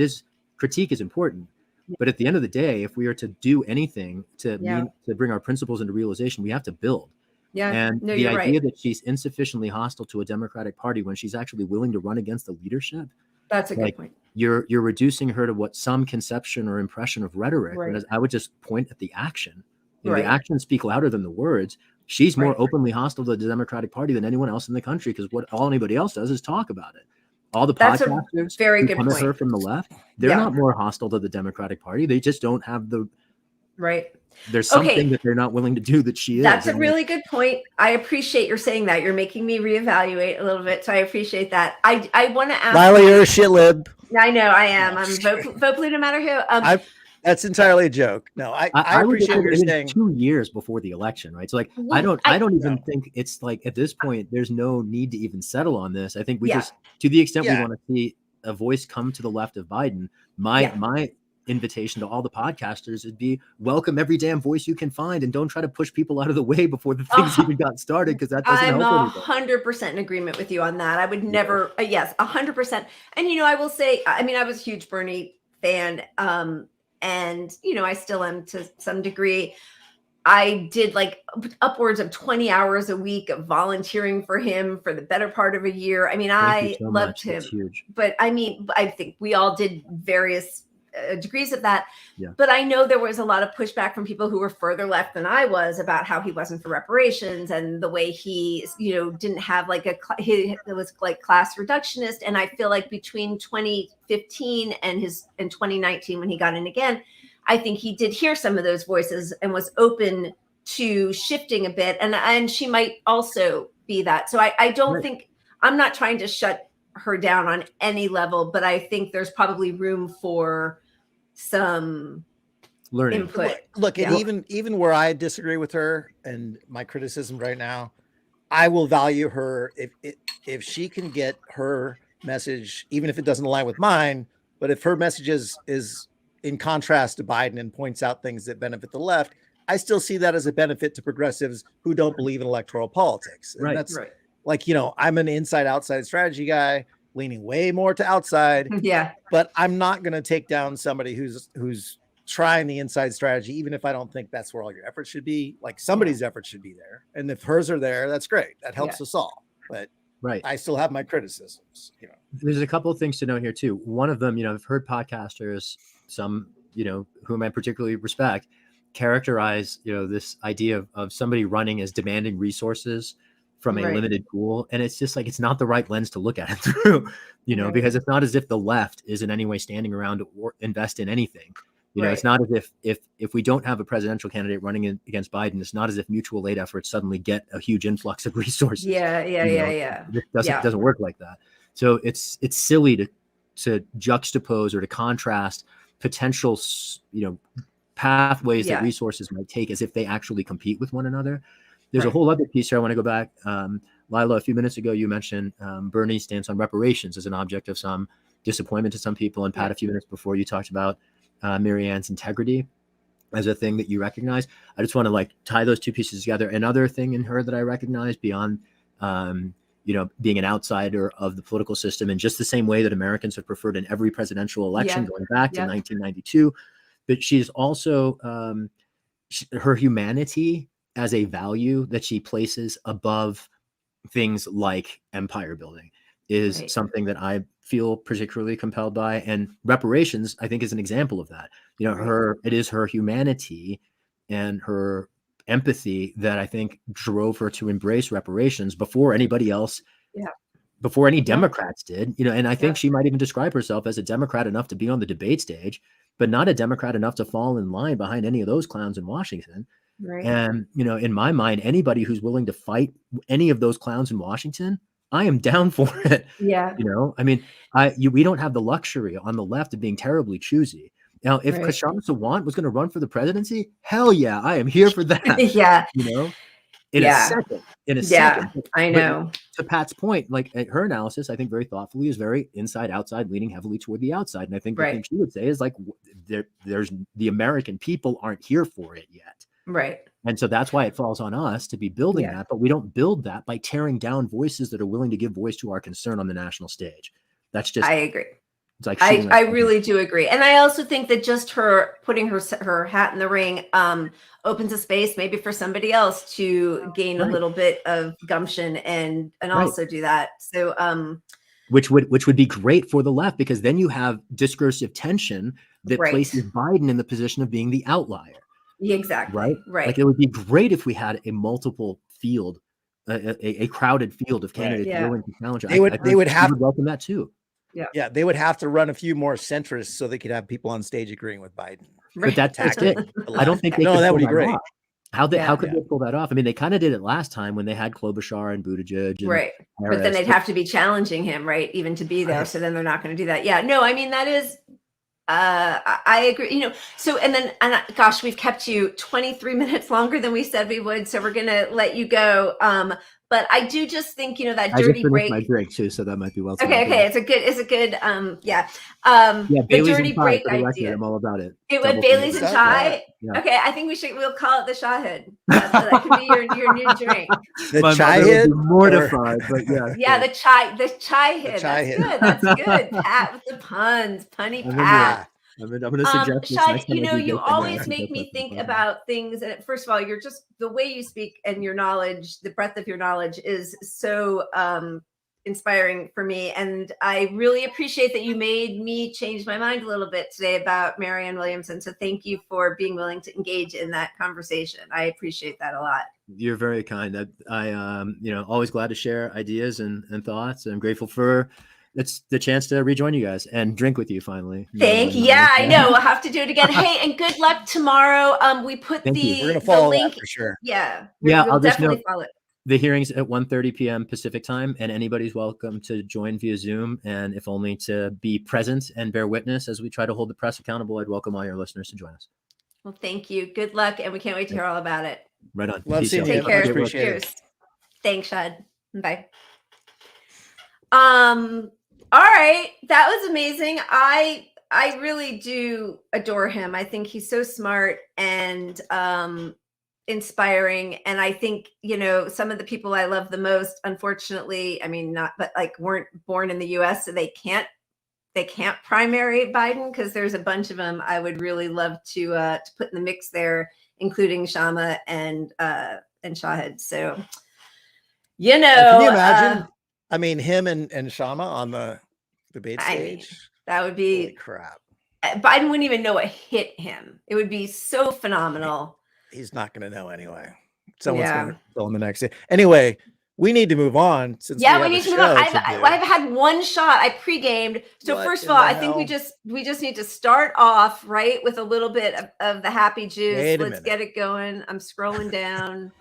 C: critique is important. But at the end of the day, if we are to do anything to bring our principles into realization, we have to build. And the idea that she's insufficiently hostile to a Democratic Party when she's actually willing to run against the leadership,
A: that's a good point.
C: You're reducing her to what some conception or impression of rhetoric. And I would just point at the action. The actions speak louder than the words. She's more openly hostile to the Democratic Party than anyone else in the country, because all anybody else does is talk about it. All the podcasters who come at her from the left, they're not more hostile to the Democratic Party. They just don't have the There's something that they're not willing to do that she is.
A: That's a really good point. I appreciate your saying that. You're making me reevaluate a little bit, so I appreciate that. I want to ask
B: Riley, you're a shit lib.
A: I know I am. I'm vote blue no matter who.
B: That's entirely a joke. No, I appreciate what you're saying.
C: 2 years before the election, right? So like, I don't even think it's like at this point, there's no need to even settle on this. I think we just, to the extent we want to see a voice come to the left of Biden, my invitation to all the podcasters would be welcome every damn voice you can find, and don't try to push people out of the way before the things even got started, because that doesn't help anybody.
A: 100% in agreement with you on that. I would never, yes, 100%. And, you know, I will say, I mean, I was a huge Bernie fan, and, you know, I still am to some degree. I did like upwards of 20 hours a week of volunteering for him for the better part of a year. I mean, I loved him, but I mean, I think we all did various degrees of that. But I know there was a lot of pushback from people who were further left than I was about how he wasn't for reparations, and the way he, you know, didn't have like it was like class reductionist. And I feel like between 2015 and 2019, when he got in again, I think he did hear some of those voices and was open to shifting a bit. And she might also be that. So I don't think, I'm not trying to shut her down on any level, but I think there's probably room for some
C: learning
A: input.
B: Look, and even where I disagree with her and my criticism right now, I will value her if she can get her message, even if it doesn't align with mine, but if her message is in contrast to Biden and points out things that benefit the left, I still see that as a benefit to progressives who don't believe in electoral politics. And that's like, you know, I'm an inside outside strategy guy, leaning way more to outside.
A: Yeah.
B: But I'm not going to take down somebody who's trying the inside strategy, even if I don't think that's where all your efforts should be. Like somebody's efforts should be there, and if hers are there, that's great. That helps us all. But I still have my criticisms.
C: There's a couple of things to note here too. One of them, I've heard podcasters, some whom I particularly respect, characterize this idea of somebody running as demanding resources from a limited pool, and it's just like it's not the right lens to look at it through, because it's not as if the left is in any way standing around to invest in anything. It's not as if we don't have a presidential candidate running against Biden, it's not as if mutual aid efforts suddenly get a huge influx of resources. It doesn't work like that. So it's silly to juxtapose or to contrast potential, pathways that resources might take as if they actually compete with one another. There's a whole other piece here. I want to go back. Lila, a few minutes ago, you mentioned Bernie's stance on reparations as an object of some disappointment to some people. And Pat, a few minutes before, you talked about Marianne's integrity as a thing that you recognize. I just want to tie those two pieces together. Another thing in her that I recognize beyond, being an outsider of the political system in just the same way that Americans have preferred in every presidential election going back to 1992. But she's also her humanity as a value that she places above things like empire building is something that I feel particularly compelled by. And reparations, I think, is an example of that. It is her humanity and her empathy that I think drove her to embrace reparations before anybody else, before any Democrats did, and I think she might even describe herself as a Democrat enough to be on the debate stage, but not a Democrat enough to fall in line behind any of those clowns in Washington. And, in my mind, anybody who's willing to fight any of those clowns in Washington, I am down for it. We don't have the luxury on the left of being terribly choosy. Now, if Kasham Sawant was going to run for the presidency, hell yeah, I am here for that. In a second.
A: I know.
C: But to Pat's point, her analysis, I think very thoughtfully, is very inside, outside, leaning heavily toward the outside. And I think the thing she would say is there's the American people aren't here for it yet. And so that's why it falls on us to be building that, but we don't build that by tearing down voices that are willing to give voice to our concern on the national stage. That's just,
A: I agree.
C: It's like
A: I really do agree. And I also think that just her putting her hat in the ring opens a space maybe for somebody else to gain a little bit of gumption and also do that. So
C: which would be great for the left, because then you have discursive tension that places Biden in the position of being the outlier.
A: Exactly. Right.
C: It would be great if we had a multiple field, a crowded field of candidates willing to challenge.
B: They would have
C: to welcome that too.
B: Yeah, they would have to run a few more centrists so they could have people on stage agreeing with Biden.
C: But that tactic, I don't think they
B: that would be great.
C: Off. How could they pull that off? I mean, they kind of did it last time when they had Klobuchar and Buttigieg. And
A: Harris. But then they'd have to be challenging him, even to be there. So then they're not going to do that. Yeah, no, I mean, that is, I agree, so, and gosh, we've kept you 23 minutes longer than we said we would. So we're going to let you go. But I do just think, that dirty break.
C: My drink too, so that might be well.
A: Okay. It's a good, the dirty break idea.
C: I'm all about it.
A: It would Bailey's and chai. Yeah. Okay, I think we'll call it the Shahid. That could be your new drink.
B: The chai hid.
C: Mortified, but yeah.
A: Yeah, the chai hid. That's good. Pat with the puns, punny Pat.
C: I'm going to suggest
A: Shahid, you always make me think about things. And first of all, you're just, the way you speak and your knowledge, the breadth of your knowledge is so inspiring for me. And I really appreciate that you made me change my mind a little bit today about Marianne Williamson. So thank you for being willing to engage in that conversation. I appreciate that a lot.
C: You're very kind. I always glad to share ideas and thoughts. I'm grateful for it's the chance to rejoin you guys and drink with you finally.
A: Thank you. Yeah, I know. We'll have to do it again. Hey, and good luck tomorrow. We put
B: We're gonna follow
A: the link
B: that for sure.
A: Yeah.
C: I'll
A: definitely
C: just
A: follow it.
C: The hearing's at 1:30 p.m. Pacific time, and anybody's welcome to join via Zoom. And if only to be present and bear witness as we try to hold the press accountable, I'd welcome all your listeners to join us.
A: Well, thank you. Good luck, and we can't wait to hear all about it.
C: Right on.
B: Love seeing you.
A: Take care.
B: Appreciate it.
A: Cheers. Thanks, Shad. Bye. All right. That was amazing. I really do adore him. I think he's so smart and inspiring. And I think, some of the people I love the most, unfortunately, weren't born in the US, so they can't they can't primary Biden, because there's a bunch of them I would really love to put in the mix there, including Shama and Shahid. So,
B: Can you imagine? I mean, him and Shama on the debate
A: I
B: stage.
A: mean, that would
B: Holy
A: be
B: crap.
A: Biden wouldn't even know what hit him. It would be so phenomenal.
B: He's not going to know anyway. Someone's
A: Yeah.
B: going to film the next day. Anyway, we need to move on since
A: Yeah, we need to move on.
B: show to do.
A: I've had one shot. I pre-gamed. So
B: What
A: first of
B: in
A: all,
B: the
A: I think we
B: hell?
A: just need to start off right with a little bit of the happy juice.
B: Wait a
A: Let's
B: minute.
A: get it going. I'm scrolling down.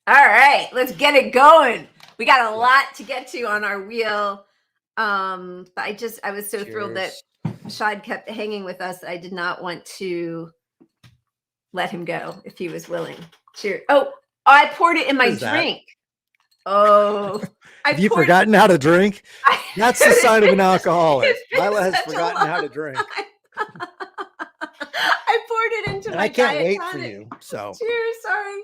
A: All right, let's get it going. We got a lot to get to on our wheel. But I was so thrilled that Shahid kept hanging with us. I did not want to let him go if he was willing. Cheers. Oh, I poured it in my drink. Oh,
B: have you forgotten how to drink? That's the sign of an alcoholic. Lila has forgotten how to drink.
A: I poured it into my
B: I can't
A: diet
B: wait
A: tonic.
B: for you. So
A: cheers. Sorry.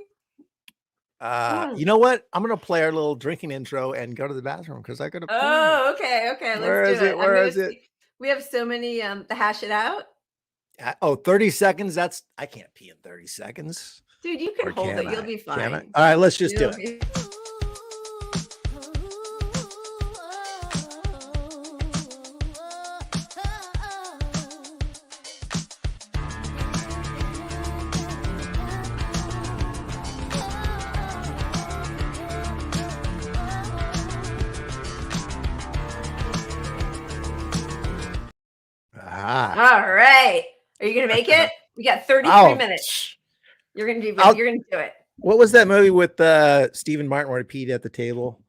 B: You know what? I'm gonna play our little drinking intro and go to the bathroom because I gotta.
A: Oh, okay.
B: Where is it? Where is it?
A: We have so many to hash it out.
B: Oh, 30 seconds. I can't pee in 30 seconds.
A: Dude, you can hold it. You'll be fine.
B: All right, let's just do it.
A: All right. Are you gonna make it? We got 33 minutes. You're gonna do it.
B: What was that movie with Stephen Martin where he peed at the table?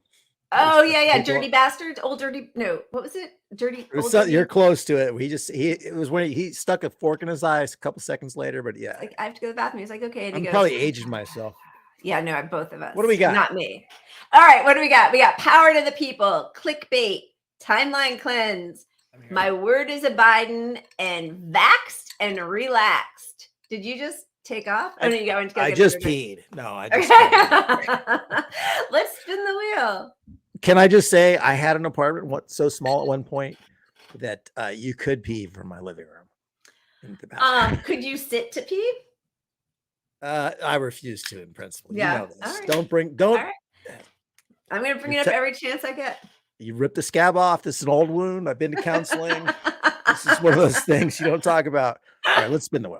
A: Oh yeah. Dirty Bastard. Old Dirty. No, what was it? Dirty.
B: You're close to it. It was when he stuck a fork in his eyes a couple seconds later, but yeah.
A: Like, I have to go to the bathroom. He's like, okay. And
B: I'm probably aging myself.
A: Yeah, no, both of us.
B: What do we got?
A: Not me. All right, what do we got? We got power to the people, clickbait, timeline cleanse. My word is a Biden, and vaxxed and relaxed. Did you just take off? Oh, no, you go into
B: I just peed. No, I just peed.
A: Let's spin the wheel.
B: Can I just say I had an apartment so small at one point that you could pee from my living room. In the bathroom.
A: Could you sit to pee?
B: I refuse to in principle.
A: Yeah.
B: You know this.
A: Right.
B: Don't.
A: Right. I'm going to bring it up every chance I get.
B: You rip the scab off. This is an old wound. I've been to counseling. This is one of those things you don't talk about. All right, let's spin the wheel.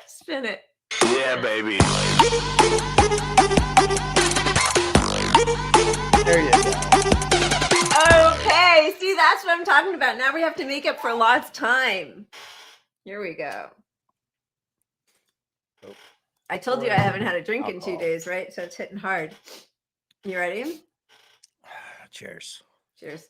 A: Spin it.
D: Yeah, baby.
B: There you go.
A: Okay, see, that's what I'm talking about. Now we have to make up for lost time. Here we go.
B: Oh.
A: I told you I haven't had a drink in 2 days, right? So it's hitting hard. You ready?
B: Cheers.
A: Cheers.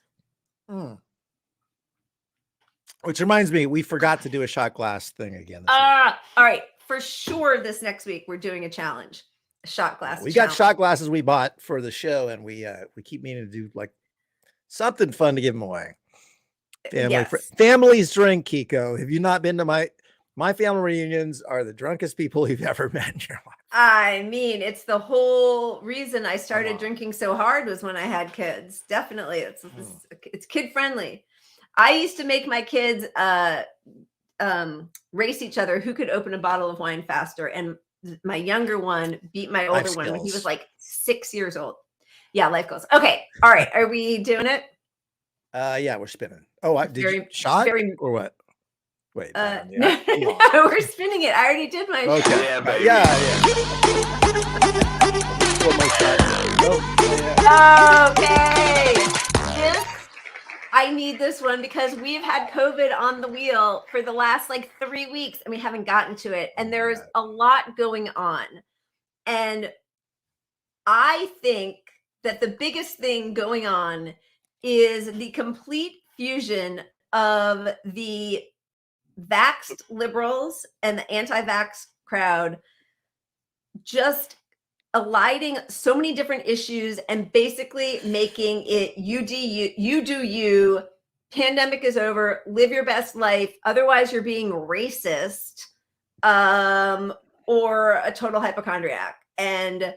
B: Which reminds me, we forgot to do a shot glass thing again.
A: All right. For sure, this next week we're doing a challenge, a shot glass.
B: We got shot glasses we bought for the show, and we keep meaning to do like something fun to give them away. Families drink, Kiko. Have you not been to my family reunions? Are the drunkest people you've ever met in your life.
A: I mean, it's the whole reason I started drinking so hard was when I had kids. Definitely, it's kid friendly. I used to make my kids race each other who could open a bottle of wine faster, and my younger one beat my older one when he was like 6 years old. Yeah, life goals. Okay, all right. Are we doing it?
B: Yeah, we're spinning. Oh, did you shot or what? Wait,
A: no, we're spinning it. I already did my shot.
D: Yeah, baby.
A: Okay. I need this one because we've had COVID on the wheel for the last like 3 weeks and we haven't gotten to it. And there's a lot going on. And I think that the biggest thing going on is the complete fusion of the vaxxed liberals and the anti-vax crowd just alighting so many different issues and basically making it you do you, pandemic is over, live your best life, otherwise you're being racist. or a total hypochondriac. And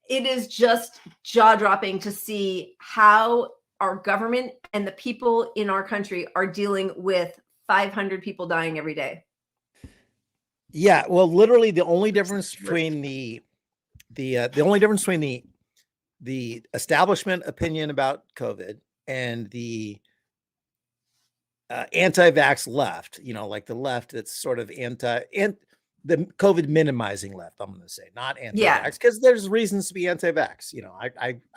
A: it is just jaw-dropping to see how our government and the people in our country are dealing with 500 people dying every day.
B: Yeah, well, literally the only difference between the establishment opinion about COVID and the anti-vax left, like the left that's sort of the COVID minimizing left, I'm going to say, not anti-vax, because there's reasons to be anti-vax.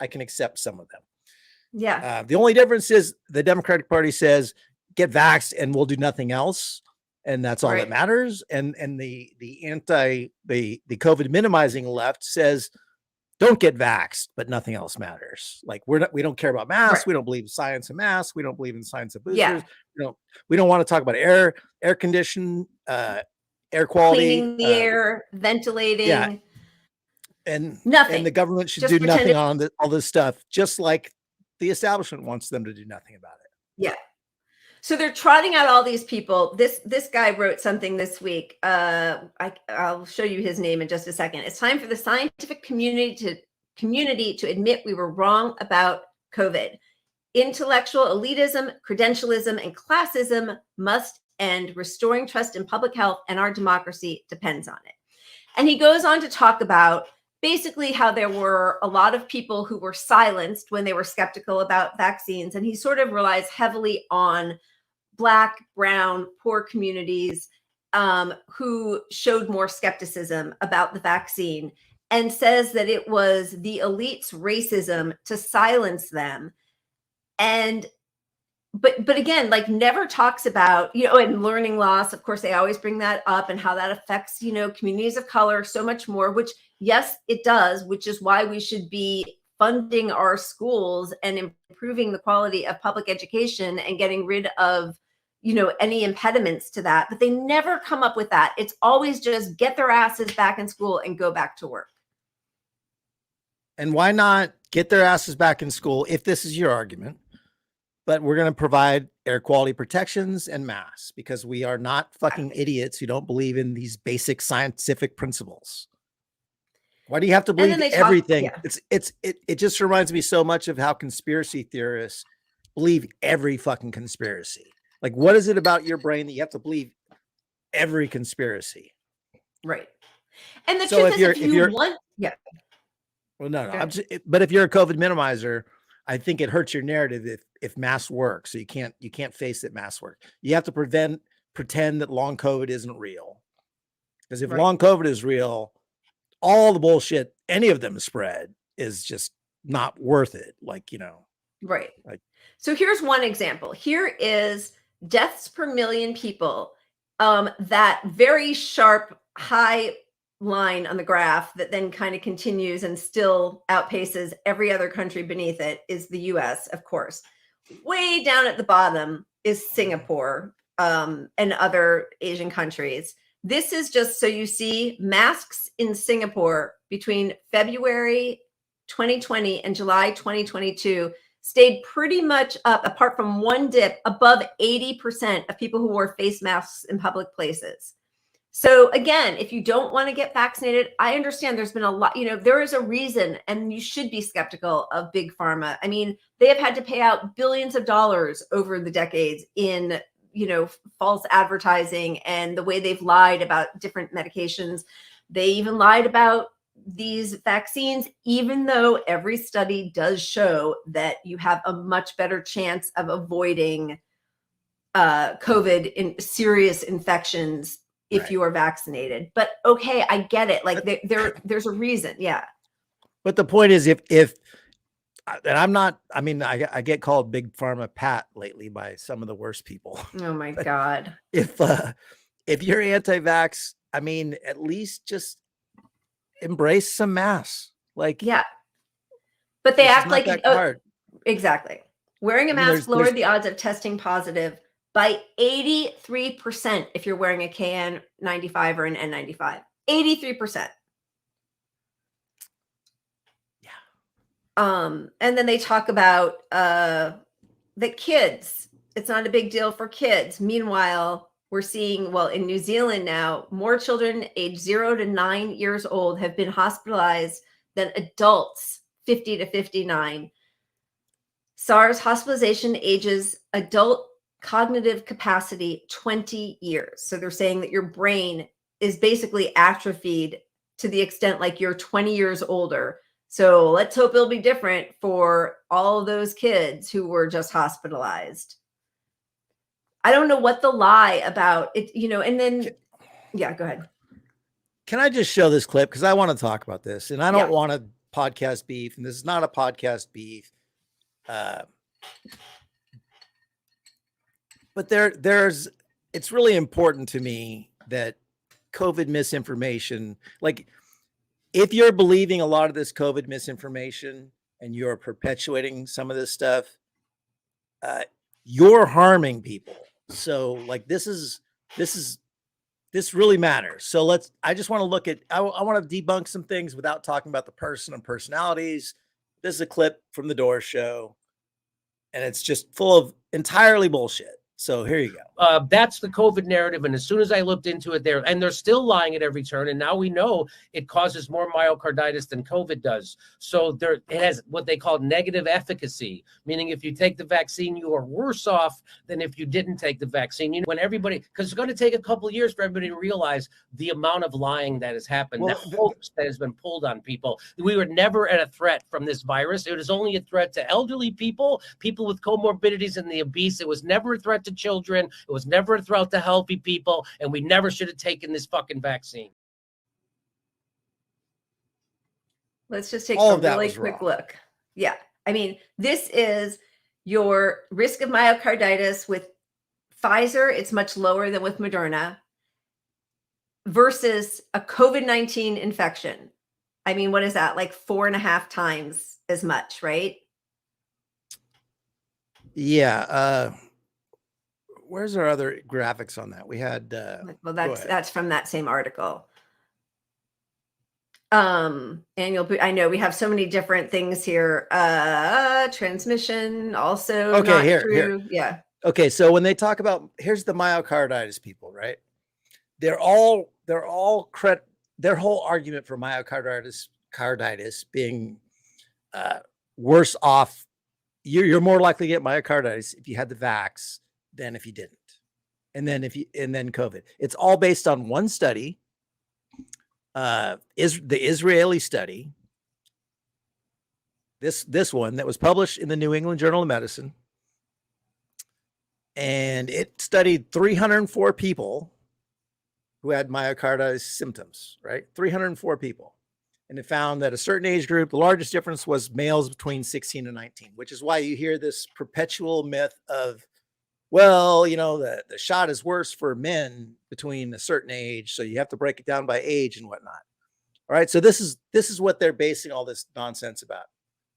B: I can accept some of them.
A: Yeah.
B: The only difference is the Democratic Party says get vaxxed and we'll do nothing else, and that's all that matters. And the COVID minimizing left says don't get vaxxed, but nothing else matters. Like we don't care about masks. We don't believe in science of masks. We don't believe in science of boosters. We don't want to talk about air condition, air quality,
A: cleaning the air, ventilating,
B: and
A: nothing.
B: And the government should do nothing on all this stuff, just like the establishment wants them to do nothing about it.
A: Yeah. So they're trotting out all these people. This guy wrote something this week. I'll show you his name in just a second. It's time for the scientific community to admit we were wrong about COVID. Intellectual elitism, credentialism, and classism must end. Restoring trust in public health and our democracy depends on it. And he goes on to talk about basically how there were a lot of people who were silenced when they were skeptical about vaccines. And he sort of relies heavily on Black, brown, poor communities who showed more skepticism about the vaccine, and says that it was the elite's racism to silence them. But again, like never talks about, and learning loss. Of course, they always bring that up and how that affects, communities of color so much more, which yes, it does, which is why we should be funding our schools and improving the quality of public education and getting rid of, any impediments to that. But they never come up with that. It's always just get their asses back in school and go back to work.
B: And why not get their asses back in school if this is your argument? But we're going to provide air quality protections and masks because we are not fucking idiots who don't believe in these basic scientific principles. Why do you have to believe everything? It just reminds me so much of how conspiracy theorists believe every fucking conspiracy. Like, what is it about your brain that you have to believe every conspiracy?
A: Right. And the truth is, if you want,
B: Well, no. But if you're a COVID minimizer, I think it hurts your narrative if masks work. So you can't face that masks work. You have to pretend that long COVID isn't real. Because if long COVID is real, all the bullshit any of them spread is just not worth it.
A: Right. So here's one example. Here is deaths per million people. That very sharp high line on the graph that then kind of continues and still outpaces every other country beneath it is the US, of course. Way down at the bottom is Singapore and other Asian countries. This is just so you see masks in Singapore between February 2020 and July 2022 stayed pretty much up, apart from one dip, above 80% of people who wore face masks in public places. So again, if you don't want to get vaccinated, I understand there's been a lot, there is a reason, and you should be skeptical of big pharma. I mean, they have had to pay out billions of dollars over the decades in, false advertising and the way they've lied about different medications. They even lied about these vaccines, even though every study does show that you have a much better chance of avoiding COVID in serious infections if you are vaccinated. But okay, I get it. Like there's a reason. Yeah.
B: But the point is, if and I'm not, I get called Big Pharma Pat lately by some of the worst people.
A: Oh my God.
B: If you're anti-vax, at least just embrace some masks. But
A: they act like
B: it's hard.
A: Exactly. Wearing a mask lowered the odds of testing positive by 83% if you're wearing a KN95 or an N95. 83%.
B: Yeah.
A: And then they talk about the kids. It's not a big deal for kids. Meanwhile, we're seeing, well, in New Zealand now, more children aged 0 to 9 years old have been hospitalized than adults 50 to 59. SARS hospitalization ages adult cognitive capacity 20 years. So they're saying that your brain is basically atrophied to the extent like you're 20 years older. So let's hope it'll be different for all of those kids who were just hospitalized. I don't know what the lie about it, and then, yeah, go ahead.
B: Can I just show this clip? Because I want to talk about this, and I don't want a podcast beef, and this is not a podcast beef. But it's really important to me that COVID misinformation, like if you're believing a lot of this COVID misinformation and you're perpetuating some of this stuff, you're harming people. So like this really matters. So I just want to look at, I want to debunk some things without talking about the person and personalities. This is a clip from the Door Show, and it's just full of entirely bullshit. So here you go.
D: That's the COVID narrative. And as soon as I looked into it there, and they're still lying at every turn. And now we know it causes more myocarditis than COVID does. So it has what they call negative efficacy, meaning if you take the vaccine, you are worse off than if you didn't take the vaccine. When everybody, because it's going to take a couple of years for everybody to realize the amount of lying that has happened, that hoax that has been pulled on people. We were never at a threat from this virus. It was only a threat to elderly people, people with comorbidities, and the obese. It was never a threat to children. It was never a threat to healthy people, and we never should have taken this fucking vaccine.
A: Let's just take a really quick look. Yeah. I mean, this is your risk of myocarditis with Pfizer. It's much lower than with Moderna versus a COVID-19 infection. I mean, what is that? Like 4.5 times as much, right?
B: Yeah. Where's our other graphics on that? We had
A: well, that's from that same article. Annual, I know we have so many different things here. Transmission also not true. Yeah.
B: Okay, so when they talk about, here's the myocarditis people, right? Their whole argument for myocarditis carditis being worse off. You're more likely to get myocarditis if you had the vax than if you didn't. And then COVID. It's all based on one study, is the Israeli study. This one that was published in the New England Journal of Medicine. And it studied 304 people who had myocarditis symptoms, right? 304 people. And it found that a certain age group, the largest difference was males between 16 and 19, which is why you hear this perpetual myth of, well, the shot is worse for men between a certain age, so you have to break it down by age and whatnot. All right, so this is what they're basing all this nonsense about.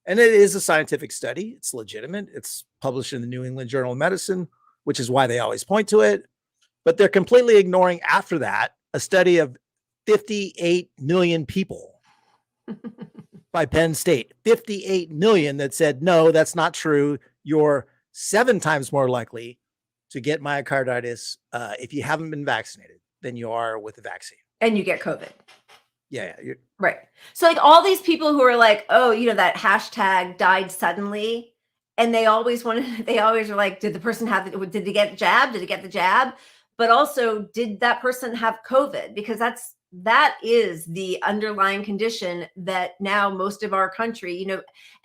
B: And it is a scientific study. It's legitimate. It's published in the New England Journal of Medicine, which is why they always point to it. But they're completely ignoring after that a study of 58 million people by Penn State. 58 million that said, no, that's not true. You're 7 times more likely to get myocarditis if you haven't been vaccinated than you are with the vaccine.
A: And you get COVID.
B: Yeah.
A: Right. So like all these people who are like, oh, that hashtag died suddenly. And they always are like, did the person did they get jabbed? Did they get the jab? But also, did that person have COVID? Because that is the underlying condition that now most of our country,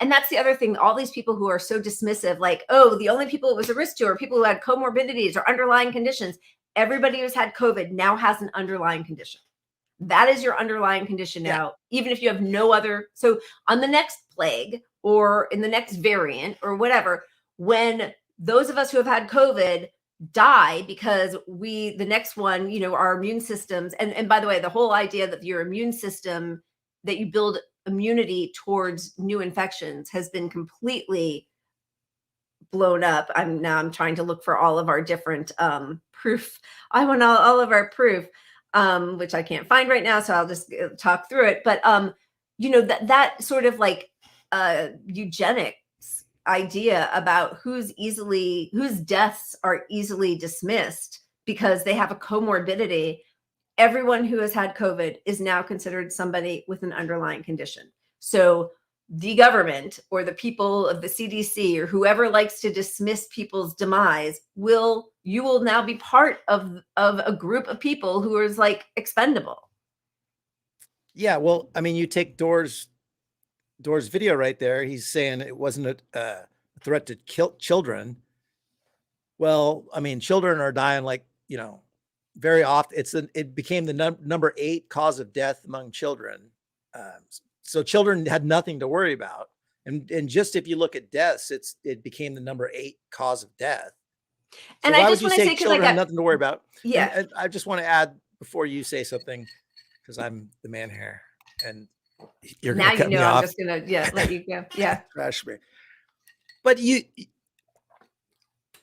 A: and that's the other thing, all these people who are so dismissive, like, oh, the only people it was a risk to are people who had comorbidities or underlying conditions. Everybody who's had COVID now has an underlying condition. That is your underlying condition now, even if you have no other. So on the next plague or in the next variant or whatever, when those of us who have had COVID die because the next one, our immune systems, and by the way, the whole idea that your immune system, that you build immunity towards new infections has been completely blown up. I'm trying to look for all of our different proof. I want all of our proof, which I can't find right now. So I'll just talk through it. But that sort of like eugenics idea about whose deaths are easily dismissed because they have a comorbidity, everyone who has had COVID is now considered somebody with an underlying condition. So the government or the people of the CDC or whoever likes to dismiss people's demise you will now be part of a group of people who is like expendable.
B: Yeah, well, I mean, you take Door's video right there. He's saying it wasn't a threat to kill children. Well, I mean, children are dying like, very often. It became the number 8 cause of death among children. So children had nothing to worry about. And just if you look at deaths, it became the number 8 cause of death. So
A: and
B: why
A: I
B: would
A: just
B: you
A: want to
B: say
A: say,
B: children have nothing to worry about?
A: Yeah.
B: And I just want to add before you say something, because I'm the man here and you're going to cut me off.
A: I'm just going to let you go. Yeah.
B: Trash me. But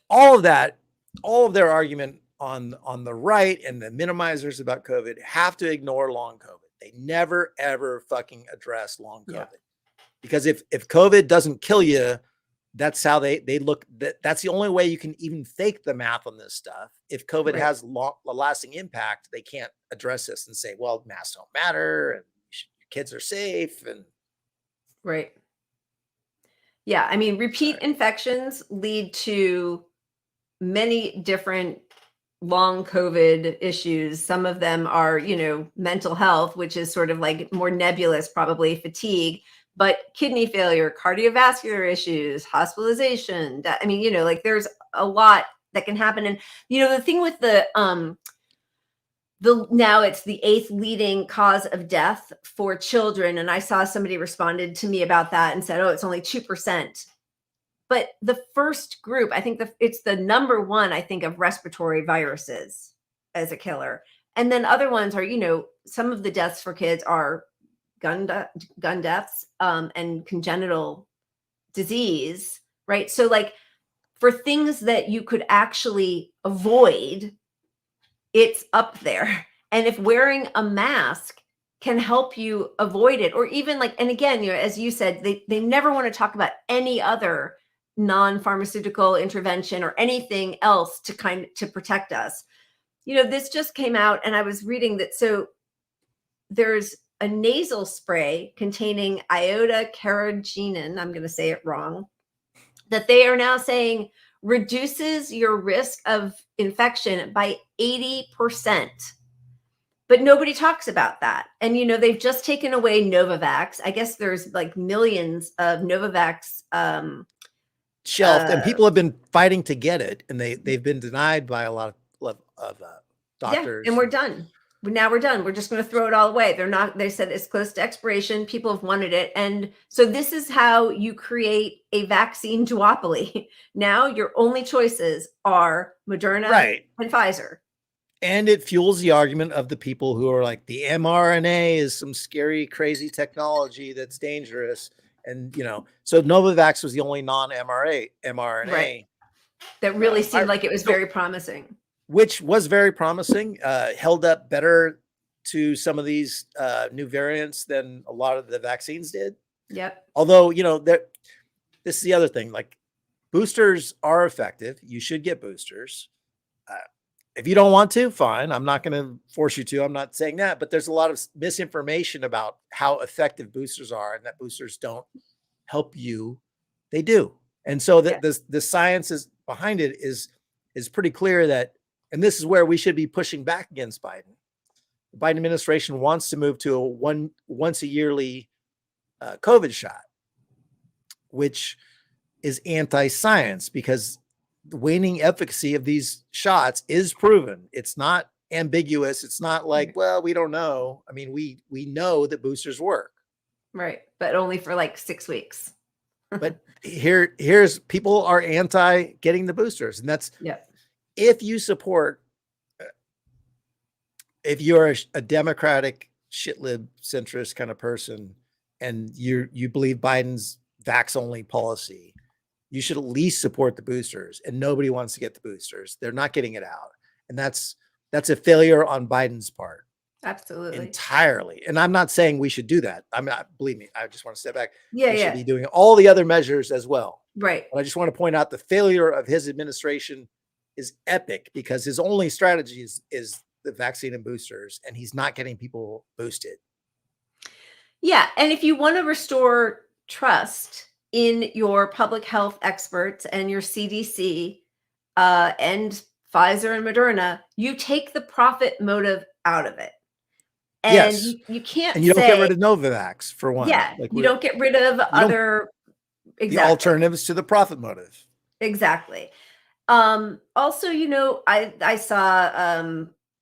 B: all of their argument on the right and the minimizers about COVID have to ignore long COVID. They never, ever fucking address long COVID. Because if COVID doesn't kill you, that's how they look. That's the only way you can even fake the math on this stuff. If COVID has a lasting impact, they can't address this and say, well, masks don't matter and your kids are safe. And
A: right. Yeah. I mean, repeat infections lead to many different long COVID issues. Some of them are, mental health, which is sort of like more nebulous, probably fatigue, but kidney failure, cardiovascular issues, hospitalization. I mean, like there's a lot that can happen. And, the thing with now it's the 8th leading cause of death for children. And I saw somebody responded to me about that and said, oh, it's only 2%. But the first group, I think it's the number 1, I think, of respiratory viruses as a killer. And then other ones are, some of the deaths for kids are gun deaths and congenital disease, right? So like for things that you could actually avoid, it's up there. And if wearing a mask can help you avoid it, or even like, and again, as you said, they never want to talk about any other non-pharmaceutical intervention or anything else to protect us. This just came out and I was reading that. So there's a nasal spray containing iota-carrageenan, I'm going to say it wrong, that they are now saying reduces your risk of infection by 80%. But nobody talks about that. And, they've just taken away Novavax. I guess there's like millions of Novavax
B: shelved, and people have been fighting to get it, and they've been denied by a lot of doctors.
A: Yeah, and we're done. Now we're done. We're just going to throw it all away. They said it's close to expiration. People have wanted it. And so this is how you create a vaccine duopoly. Now your only choices are Moderna and Pfizer.
B: And it fuels the argument of the people who are like, the mRNA is some scary, crazy technology that's dangerous. And, so Novavax was the only non-mRNA
A: that really seemed like it was very promising.
B: Which was very promising, held up better to some of these new variants than a lot of the vaccines did.
A: Yep.
B: Although, this is the other thing, like boosters are effective. You should get boosters. If you don't want to, fine. I'm not going to force you to. I'm not saying that, but there's a lot of misinformation about how effective boosters are and that boosters don't help you. They do. And so the science is behind it is pretty clear that, and this is where we should be pushing back against Biden. The Biden administration wants to move to a once a yearly COVID shot, which is anti-science because the waning efficacy of these shots is proven. It's not ambiguous. It's not like, well, we don't know. I mean, we know that boosters work.
A: Right. But only for like 6 weeks.
B: But here's people are anti getting the boosters. And that's, if you support, if you're a Democratic shitlib centrist kind of person and you believe Biden's vax only policy, you should at least support the boosters, and nobody wants to get the boosters. They're not getting it out. And that's a failure on Biden's part.
A: Absolutely.
B: Entirely. And I'm not saying we should do that. I'm not, believe me, I just want to step back.
A: Yeah.
B: We should be doing all the other measures as well.
A: Right.
B: But I just want to point out the failure of his administration is epic because his only strategy is the vaccine and boosters, and he's not getting people boosted.
A: Yeah. And if you want to restore trust in your public health experts and your CDC and Pfizer and Moderna, you take the profit motive out of it. And
B: Yes.
A: you can't
B: And you don't
A: say,
B: get rid of Novavax for one.
A: yeah,
B: Like
A: you don't get rid of other,
B: the
A: exactly.
B: alternatives to the profit motive.
A: Exactly. Also, you know, I saw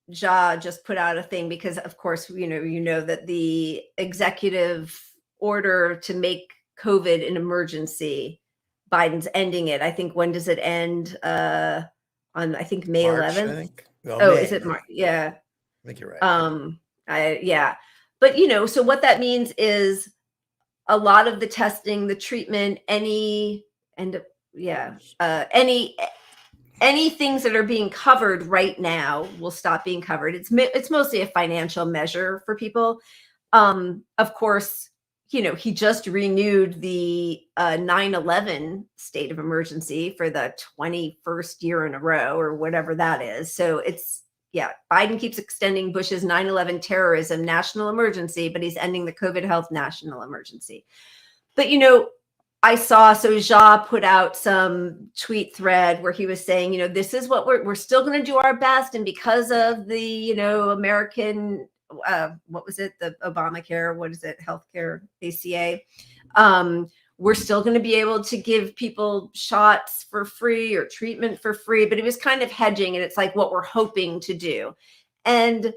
A: Ja just put out a thing because of course, you know that the executive order to make COVID an emergency, Biden's ending it. I think when does it end? On I think May
B: March,
A: 11th.
B: I think.
A: Oh, is it March? Yeah.
B: I think you're right.
A: Yeah. But you know, so what that means is a lot of the testing, the treatment, any things that are being covered right now will stop being covered. It's mostly a financial measure for people. Of course, you know, he just renewed the 9/11 state of emergency for the 21st year in a row or whatever that is. So it's, yeah, Biden keeps extending Bush's 9/11 terrorism national emergency, but he's ending the COVID health national emergency. But, you know, I saw, so Ja put out some tweet thread where he was saying, you know, this is what we're still going to do our best. And because of the, you know, American, what was it? The Obamacare, what is it? Healthcare, ACA. We're still going to be able to give people shots for free or treatment for free, but it was kind of hedging. And it's like what we're hoping to do. And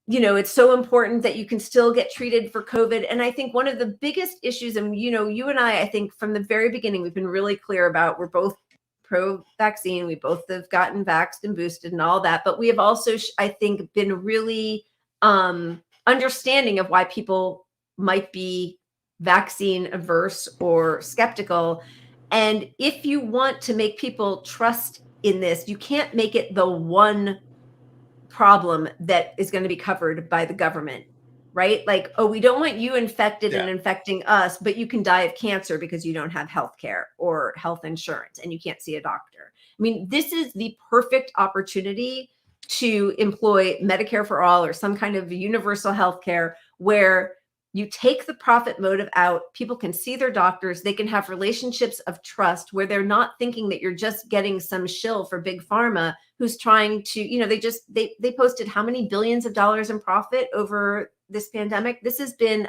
A: you know, it's so important that you can still get treated for COVID. And I think one of the biggest issues, and, you know, you and I think from the very beginning, we've been really clear about, we're both pro-vaccine. We both have gotten vaxxed and boosted and all that. But we have also, I think, been really understanding of why people might be vaccine averse or skeptical. And if you want to make people trust in this, you can't make it the one problem that is going to be covered by the government, right? Like, oh, we don't want you infected and infecting us, but you can die of cancer because you don't have health care or health insurance and you can't see a doctor. I mean, this is the perfect opportunity to employ Medicare for all or some kind of universal health care where you take the profit motive out, people can see their doctors, they can have relationships of trust where they're not thinking that you're just getting some shill for big pharma who's trying to, you know, they posted how many billions of dollars in profit over this pandemic. This has been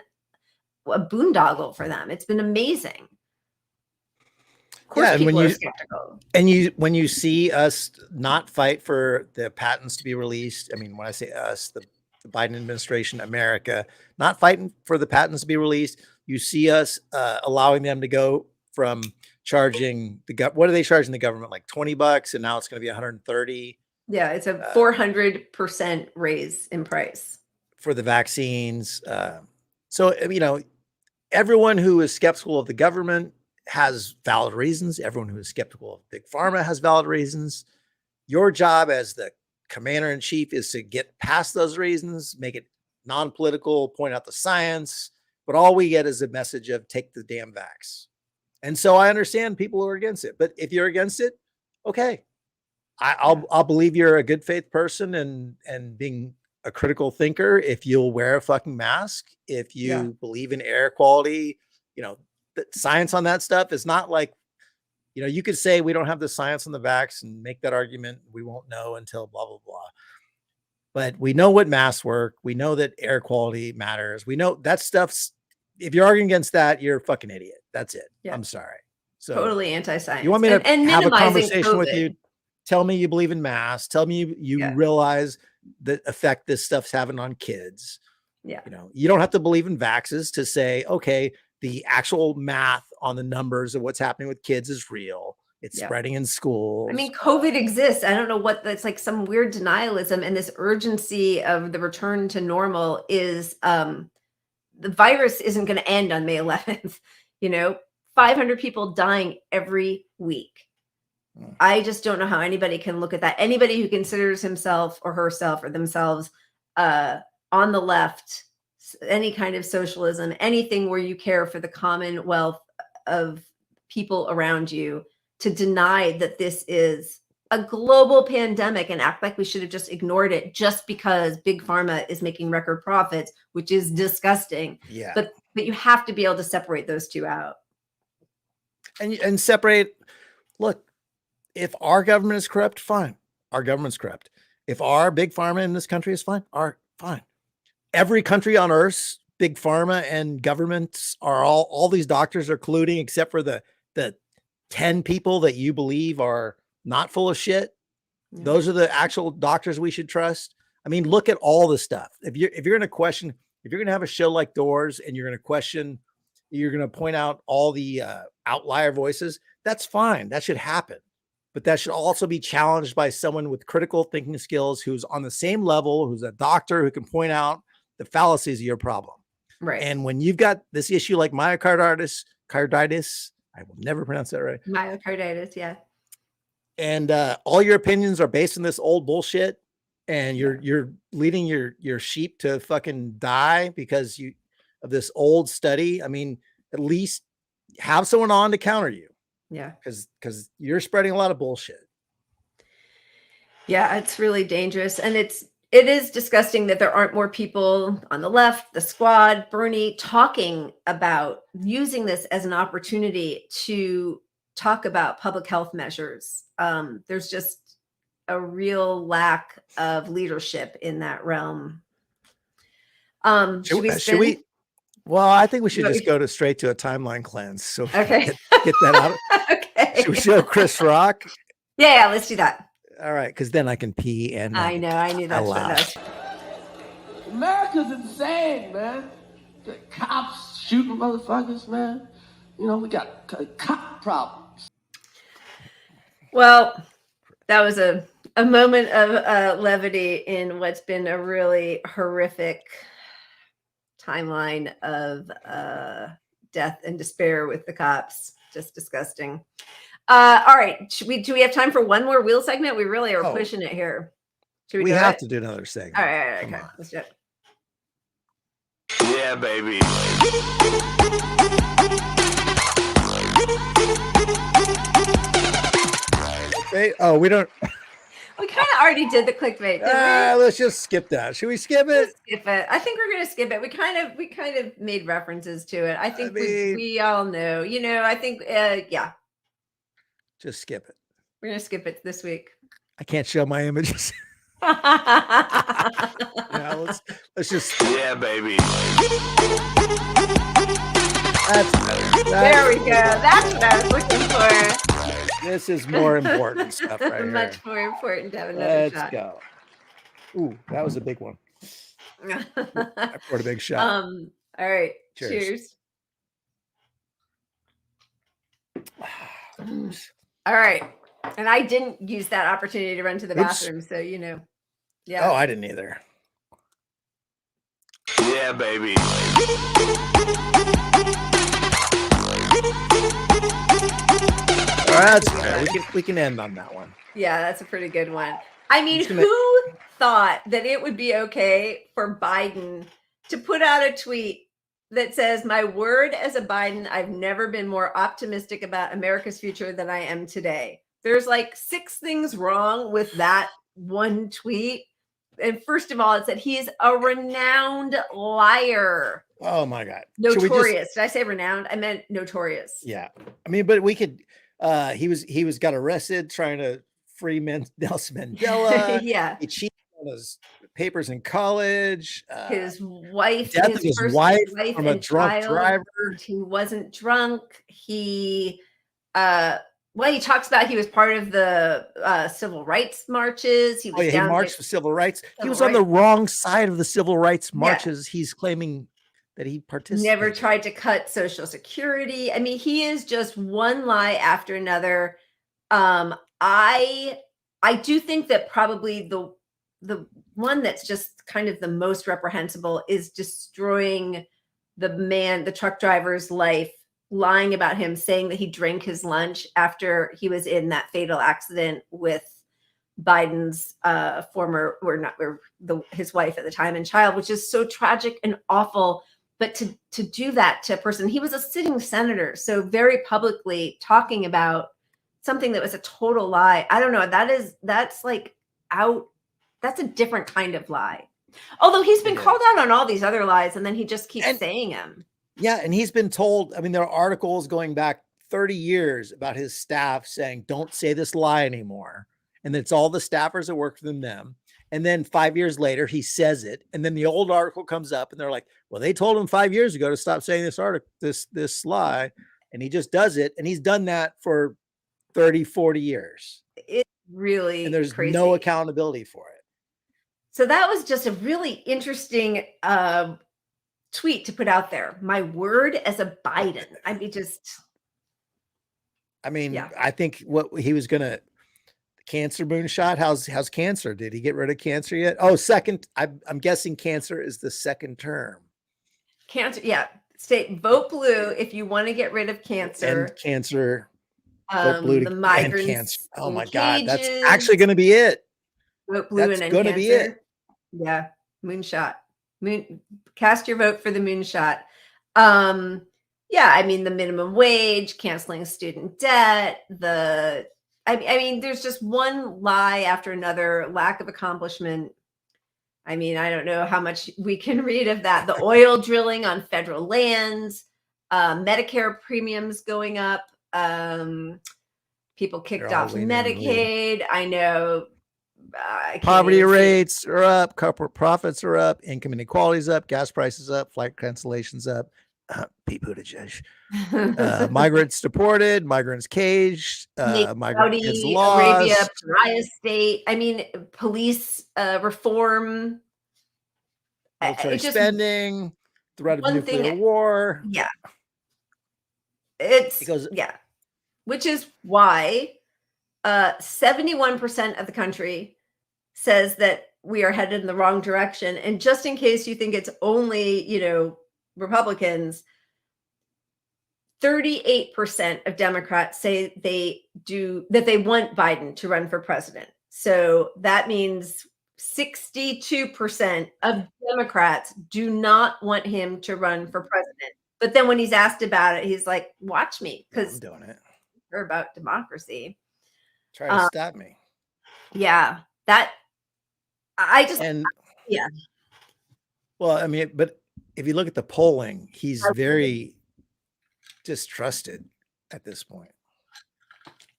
A: a boondoggle for them. It's been amazing. Of course,
B: and
A: people are skeptical.
B: And when you see us not fight for the patents to be released, I mean, when I say us, the Biden administration, America, not fighting for the patents to be released, you see us allowing them to go from charging what are they charging the government, like $20, and now it's going to be 130.
A: Yeah, it's a 400% raise in price
B: for the vaccines. So, you know, everyone who is skeptical of the government has valid reasons. Everyone who is skeptical of big pharma has valid reasons. Your job as the commander in chief is to get past those reasons, make it non-political, point out the science, but all we get is a message of take the damn vax. And so I understand people who are against it, but if you're against it, okay, I'll believe you're a good faith person and being a critical thinker if you'll wear a fucking mask, if you believe in air quality. You know, the science on that stuff is not like, you know, you could say we don't have the science on the vax and make that argument. We won't know until blah, blah, blah. But we know what masks work. We know that air quality matters. We know that stuff's, if you're arguing against that, you're a fucking idiot. That's it. Yeah. I'm sorry. So
A: totally anti-science.
B: You want me to
A: and
B: have a conversation
A: COVID
B: with you? Tell me you believe in masks. Tell me you realize the effect this stuff's having on kids.
A: Yeah.
B: You know, you don't have to believe in vaxes to say, okay, the actual math on the numbers of what's happening with kids is real. It's spreading in schools.
A: I mean, COVID exists. I don't know what that's like, some weird denialism, and this urgency of the return to normal is the virus isn't going to end on May 11th. You know, 500 people dying every week. I just don't know how anybody can look at that. Anybody who considers himself or herself or themselves on the left, any kind of socialism, anything where you care for the commonwealth of people around you, to deny that this is a global pandemic and act like we should have just ignored it just because big pharma is making record profits, which is disgusting.
B: Yeah.
A: But you have to be able to separate those two out.
B: And separate. Look, if our government is corrupt, fine. Our government's corrupt. If our big pharma in this country is fine. Every country on earth, big pharma and governments are all these doctors are colluding, except for the 10 people that you believe are not full of shit.
A: Yeah.
B: Those are the actual doctors we should trust. I mean, look at all the stuff. If you're going to question, if you're going to have a show like Doors and you're going to question, you're going to point out all the outlier voices, that's fine. That should happen. But that should also be challenged by someone with critical thinking skills who's on the same level, who's a doctor who can point out the fallacies of your problem.
A: Right.
B: And when you've got this issue like myocarditis, I will never pronounce that right.
A: Myocarditis, yeah.
B: And all your opinions are based on this old bullshit, and you're leading your sheep to fucking die because of this old study. I mean, at least have someone on to counter you.
A: Yeah.
B: Because you're spreading a lot of bullshit.
A: Yeah, it's really dangerous. And it is disgusting that there aren't more people on the left, the squad, Bernie, talking about using this as an opportunity to talk about public health measures. There's just a real lack of leadership in that realm.
B: Should we? Well, I think we should just go straight to a timeline cleanse. So
A: okay,
B: get that out.
A: Okay.
B: Should we show Chris Rock?
A: Yeah, let's do that.
B: All right, because then I can pee and
A: I know. I knew that's what that's.
E: America's insane, man. The cops shooting motherfuckers, man. You know, we got cop problems.
A: Well, that was a moment of levity in what's been a really horrific timeline of death and despair with the cops. Just disgusting. All right. Do we have time for one more wheel segment? We really are pushing it here. Should we
B: have to do another segment.
A: All right. Okay. Let's do it.
F: Yeah, baby.
B: We don't.
A: We kind of already did the clickbait, didn't we?
B: Let's just skip that. Should we skip it?
A: Skip it. I think we're going to skip it. We kind of made references to it. I think we all know. You know, I think yeah.
B: Just skip it.
A: We're going to skip it this week.
B: I can't show my images. Let's just.
F: Yeah, baby.
B: That's better.
A: There we go. That's what I was looking for.
B: This is more important stuff right here.
A: Much more important to have another shot.
B: Let's go. Ooh, that was a big one. I poured a big shot.
A: All right.
B: Cheers.
A: All right. And I didn't use that opportunity to run to the bathroom, so you know. Yeah.
B: Oh, I didn't either.
F: Yeah, baby.
B: All right, that's fair. We can end on that one.
A: Yeah, that's a pretty good one. I mean, who thought that it would be okay for Biden to put out a tweet that says, "My word as a Biden, I've never been more optimistic about America's future than I am today." There's like 6 things wrong with that one tweet. And first of all, it said he is a renowned liar.
B: Oh my God.
A: Notorious. Did I say renowned? I meant notorious.
B: Yeah. I mean, but we could, he was got arrested trying to free Nelson Mandela.
A: Yeah.
B: He cheated on his papers in college.
A: His wife,
B: death of his wife from a drunk driver.
A: He wasn't drunk. He, well, he talks about he was part of the civil rights marches. He was
B: he marched for civil rights. He was on the wrong side of the civil rights marches. Yeah. He's claiming that he participated.
A: Never tried to cut Social Security. I mean, he is just one lie after another. I do think that probably the one that's just kind of the most reprehensible is destroying the truck driver's life, lying about him, saying that he drank his lunch after he was in that fatal accident with Biden's his wife at the time and child, which is so tragic and awful. But to do that to a person, he was a sitting senator, so very publicly talking about something that was a total lie. I don't know. That's like out. That's a different kind of lie. Although he's been called out on all these other lies, and then he just keeps saying them.
B: Yeah, and he's been told. I mean, there are articles going back 30 years about his staff saying, "Don't say this lie anymore," and it's all the staffers that work for them. And then 5 years later, he says it, and then the old article comes up, and they're like, "Well, they told him 5 years ago to stop saying this article, this lie," and he just does it, and he's done that for 30, 40 years.
A: It's really
B: and there's
A: crazy.
B: No accountability for it.
A: So that was just a really interesting tweet to put out there. My word as a Biden.
B: Yeah. I think what he was gonna cancer moonshot. How's cancer? Did he get rid of cancer yet? Oh, second. I'm guessing cancer is the second term.
A: Cancer, yeah. Vote blue if you want to get rid of cancer.
B: And cancer. Vote blue
A: the migrants.
B: And cancer. Oh my God, that's actually going to be it.
A: Vote blue and
B: going to be it.
A: Yeah, moonshot. Cast your vote for the moonshot. Yeah, I mean the minimum wage, canceling student debt, I mean, there's just one lie after another, lack of accomplishment. I mean, I don't know how much we can read of that. The oil drilling on federal lands, Medicare premiums going up, people kicked off Medicaid. I know.
B: Poverty rates are up, corporate profits are up, income inequality is up, gas prices up, flight cancellations up. Pete Buttigieg. Migrants deported, migrants caged, migrant kids lost.
A: Arabia, pariah state. I mean, police reform.
B: Military spending, threat of nuclear war.
A: Yeah. Which is why 71% of the country says that we are headed in the wrong direction. And just in case you think it's only, Republicans, 38% of Democrats say they want Biden to run for president. So that means 62% of Democrats do not want him to run for president. But then when he's asked about it, he's like, watch me, because
B: I'm doing it.
A: We're about democracy.
B: Try to stop me.
A: Yeah.
B: Well, I mean, but if you look at the polling, he's very distrusted at this point.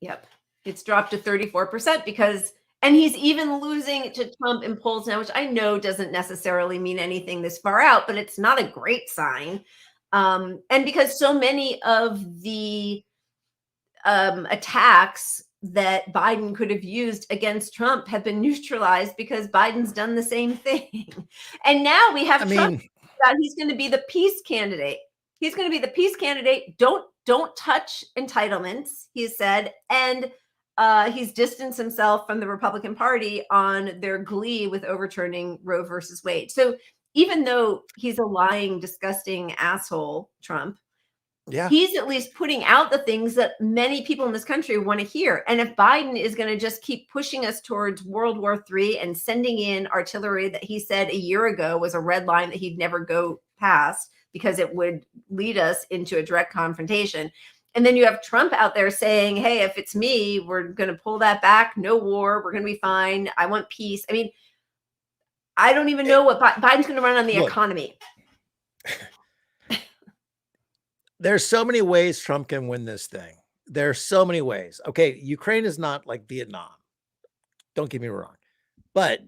A: Yep. It's dropped to 34% and he's even losing to Trump in polls now, which I know doesn't necessarily mean anything this far out, but it's not a great sign. And because so many of the attacks that Biden could have used against Trump have been neutralized because Biden's done the same thing. And now we have Trump. He's going to be the peace candidate. He's going to be the peace candidate. Don't touch entitlements, he said. And he's distanced himself from the Republican Party on their glee with overturning Roe versus Wade. So even though he's a lying, disgusting asshole, Trump, he's at least putting out the things that many people in this country want to hear. And if Biden is going to just keep pushing us towards World War III and sending in artillery that he said a year ago was a red line that he'd never go past because it would lead us into a direct confrontation. And then you have Trump out there saying, hey, if it's me, we're going to pull that back. No war. We're going to be fine. I want peace. I mean, I don't even know what Biden's going to run on the economy.
B: There's so many ways Trump can win this thing. There's so many ways. Okay, Ukraine is not like Vietnam. Don't get me wrong. But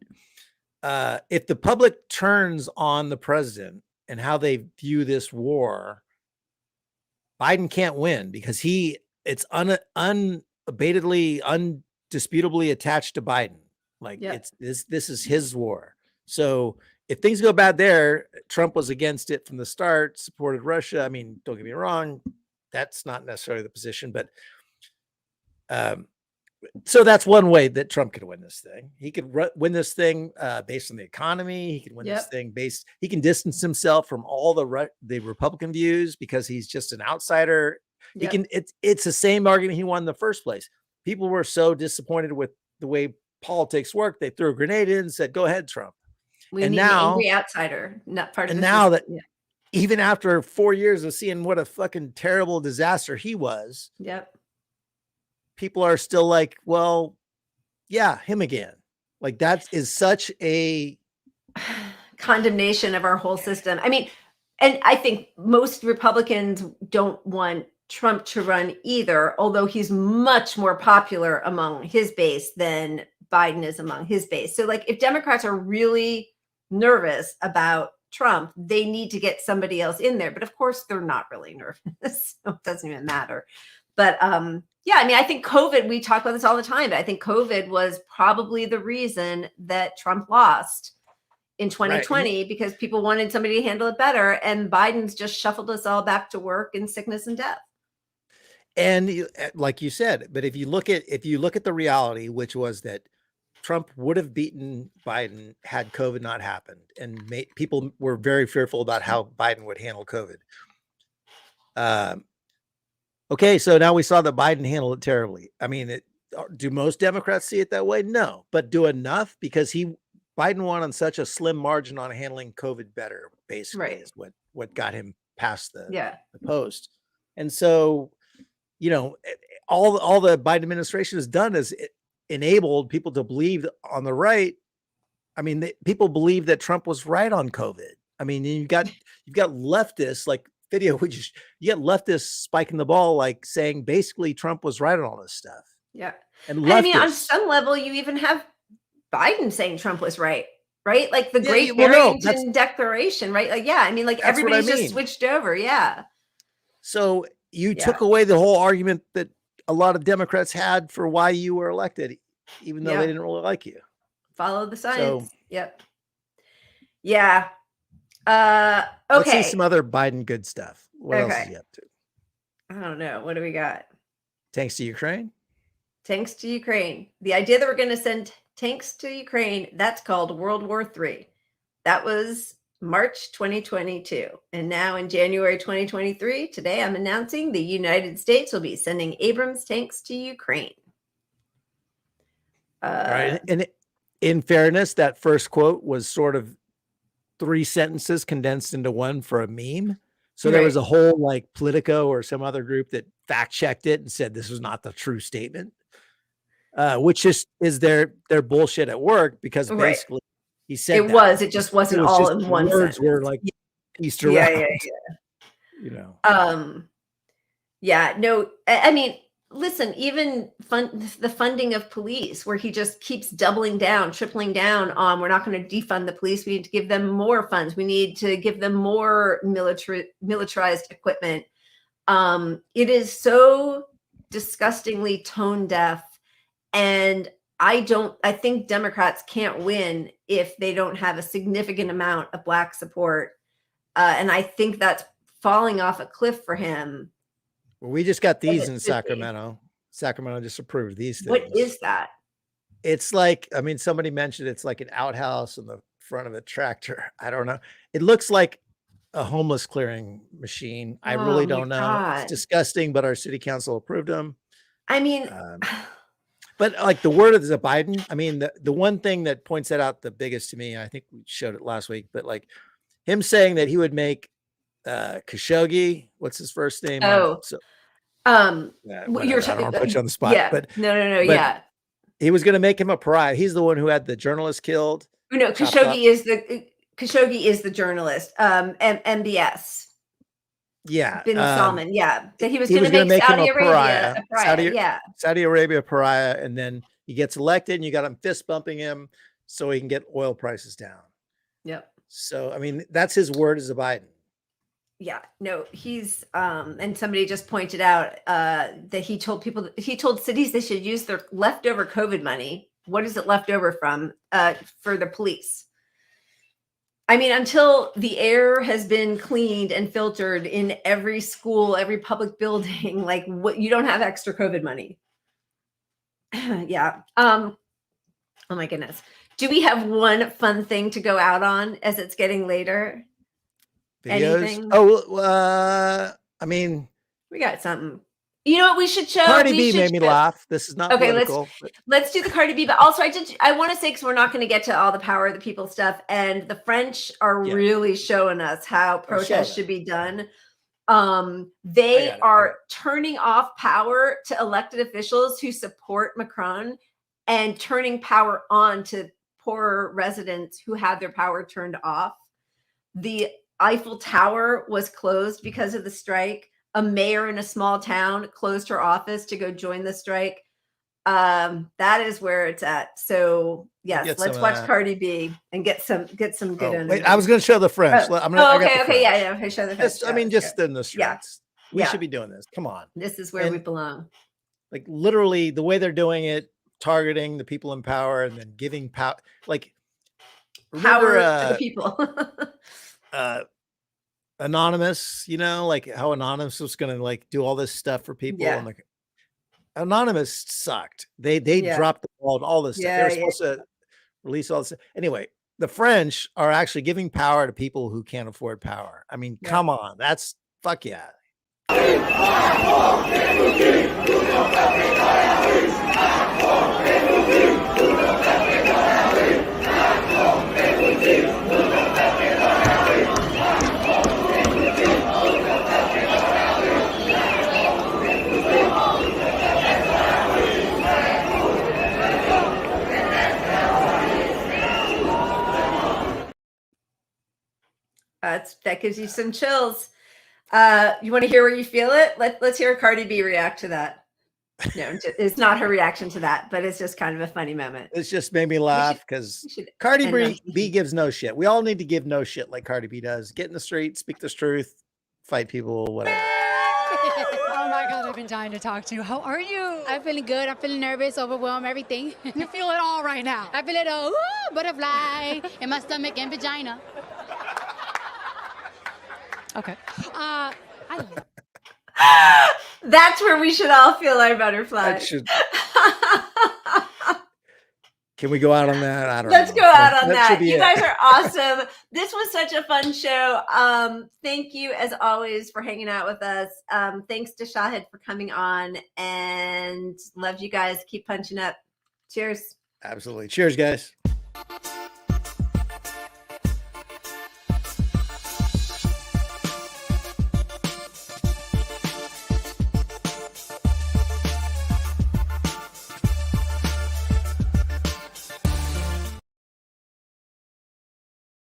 B: if the public turns on the president and how they view this war, Biden can't win because it's unabatedly, undisputably attached to Biden. Like this is his war. So if things go bad there, Trump was against it from the start, supported Russia. I mean, don't get me wrong, that's not necessarily the position, but so that's one way that Trump could win this thing. He could win this thing based on the economy. He could win this thing he can distance himself from all the Republican views because he's just an outsider. It's the same argument he won in the first place. People were so disappointed with the way politics worked. They threw a grenade in and said, go ahead, Trump.
A: We need an angry outsider, not part of
B: the system. That even after 4 years of seeing what a fucking terrible disaster he was, people are still like, well, yeah, him again. Like that is such a
A: condemnation of our whole system. I mean, and I think most Republicans don't want Trump to run either, although he's much more popular among his base than Biden is among his base. So like if Democrats are really nervous about Trump, they need to get somebody else in there. But of course they're not really nervous. So it doesn't even matter. But yeah, I mean, I think COVID, we talk about this all the time, but I think COVID was probably the reason that Trump lost in 2020
B: right.
A: because people wanted somebody to handle it better. And Biden's just shuffled us all back to work in sickness and death.
B: And like you said, but if you look at the reality, which was that Trump would have beaten Biden had COVID not happened, and people were very fearful about how Biden would handle COVID. Okay, so now we saw that Biden handled it terribly. I mean, do most Democrats see it that way? No, but do enough because Biden won on such a slim margin on handling COVID better. Basically, is what got him past the post. And so, you know, all the Biden administration has done is it enabled people to believe on the right. I mean, people believe that Trump was right on COVID. I mean, you've got leftists like video, you get leftists spiking the ball, like saying basically Trump was right on all this stuff.
A: Yeah.
B: And
A: I mean, on some level, you even have Biden saying Trump was right? Like the Great Barrington Declaration, right? Like, yeah, I mean, like everybody's just switched over. Yeah.
B: So you took away the whole argument that a lot of Democrats had for why you were elected, even though they didn't really like you.
A: Follow the science. Yep. Yeah. Okay.
B: Let's see some other Biden good stuff. What else is he up to?
A: I don't know. What do we got?
B: Tanks to Ukraine.
A: Tanks to Ukraine. The idea that we're going to send tanks to Ukraine, that's called World War III. That was March 2022. And now in January 2023, today I'm announcing the United States will be sending Abrams tanks to Ukraine.
B: Right. And in fairness, that first quote was sort of 3 sentences condensed into one for a meme. So there was a whole like Politico or some other group that fact checked it and said this was not the true statement, which is their bullshit at work because basically he said
A: it just wasn't all in one
B: words
A: sentence.
B: Were like pieced around. You know.
A: Yeah. No. I mean, listen. Even the funding of police, where he just keeps doubling down, tripling down on. We're not going to defund the police. We need to give them more funds. We need to give them more militarized equipment. It is so disgustingly tone deaf, and I think Democrats can't win if they don't have a significant amount of Black support, and I think that's falling off a cliff for him.
B: Well, we just got these in Sacramento. Sacramento just approved these things.
A: What is that?
B: It's like, I mean, somebody mentioned it's like an outhouse in the front of a tractor. I don't know. It looks like a homeless clearing machine. I really don't know. God. It's disgusting, but our city council approved them.
A: I mean,
B: but like the word of the Biden, I mean, the one thing that points that out the biggest to me, I think we showed it last week, but like him saying that he would make Khashoggi, what's his first name?
A: You're
B: I don't want to put you on the spot, but
A: no.
B: He was going to make him a pariah. He's the one who had the journalist killed.
A: No, Khashoggi is the journalist. MBS.
B: Yeah,
A: Bin Salman. Yeah, that he was going to make Saudi Arabia a pariah.
B: Saudi Arabia a pariah, and then he gets elected, and you got him fist bumping him so he can get oil prices down.
A: Yep.
B: So I mean, that's his word as a Biden.
A: Yeah, no, he's and somebody just pointed out that he told cities they should use their leftover COVID money. What is it left over from for the police? I mean, until the air has been cleaned and filtered in every school, every public building, like what you don't have extra COVID money. Yeah. Oh my goodness. Do we have one fun thing to go out on as it's getting later?
B: Videos?
A: Anything?
B: I mean,
A: we got something. You know what we should show?
B: Cardi B made me laugh. This is not political.
A: Let's do the Cardi B. But also, I want to say, because we're not going to get to all the power of the people stuff, and the French are really showing us how protests should be done. They are turning off power to elected officials who support Macron and turning power on to poorer residents who had their power turned off. The Eiffel Tower was closed because of the strike. A mayor in a small town closed her office to go join the strike. That is where it's at. So yes, let's watch Cardi B and get some good energy.
B: Wait, I was going to show the French.
A: Okay, yeah, okay, show the French.
B: Just in the streets. We should be doing this. Come on.
A: This is where we belong.
B: Like literally the way they're doing it, targeting the people in power and then giving power, like
A: power to the people.
B: Anonymous, you know, like how Anonymous was going to like do all this stuff for people.
A: Yeah.
B: And like Anonymous sucked. They dropped the ball and all this stuff. They were supposed to release all this. Anyway, the French are actually giving power to people who can't afford power. I mean, come on. That's fuck yeah.
A: That gives you some chills. You want to hear where you feel it? Let's hear Cardi B react to that. No, it's not her reaction to that, but it's just kind of a funny moment.
B: It's just made me laugh because Cardi B gives no shit. We all need to give no shit like Cardi B does. Get in the street, speak the truth, fight people, whatever.
F: Oh my God, I've been dying to talk to you. How are you?
G: I'm feeling good. I'm feeling nervous, overwhelmed, everything.
F: You feel it all right now.
G: I feel it all, butterfly in my stomach and vagina.
F: Okay.
A: That's where we should all feel our butterfly.
B: Can we go out on that? I don't know.
A: Let's go out on that. You
B: it.
A: guys are awesome. This was such a fun show. Thank you, as always, for hanging out with us. Thanks to Shahid for coming on, and love you guys. Keep punching up. Cheers.
B: Absolutely. Cheers, guys.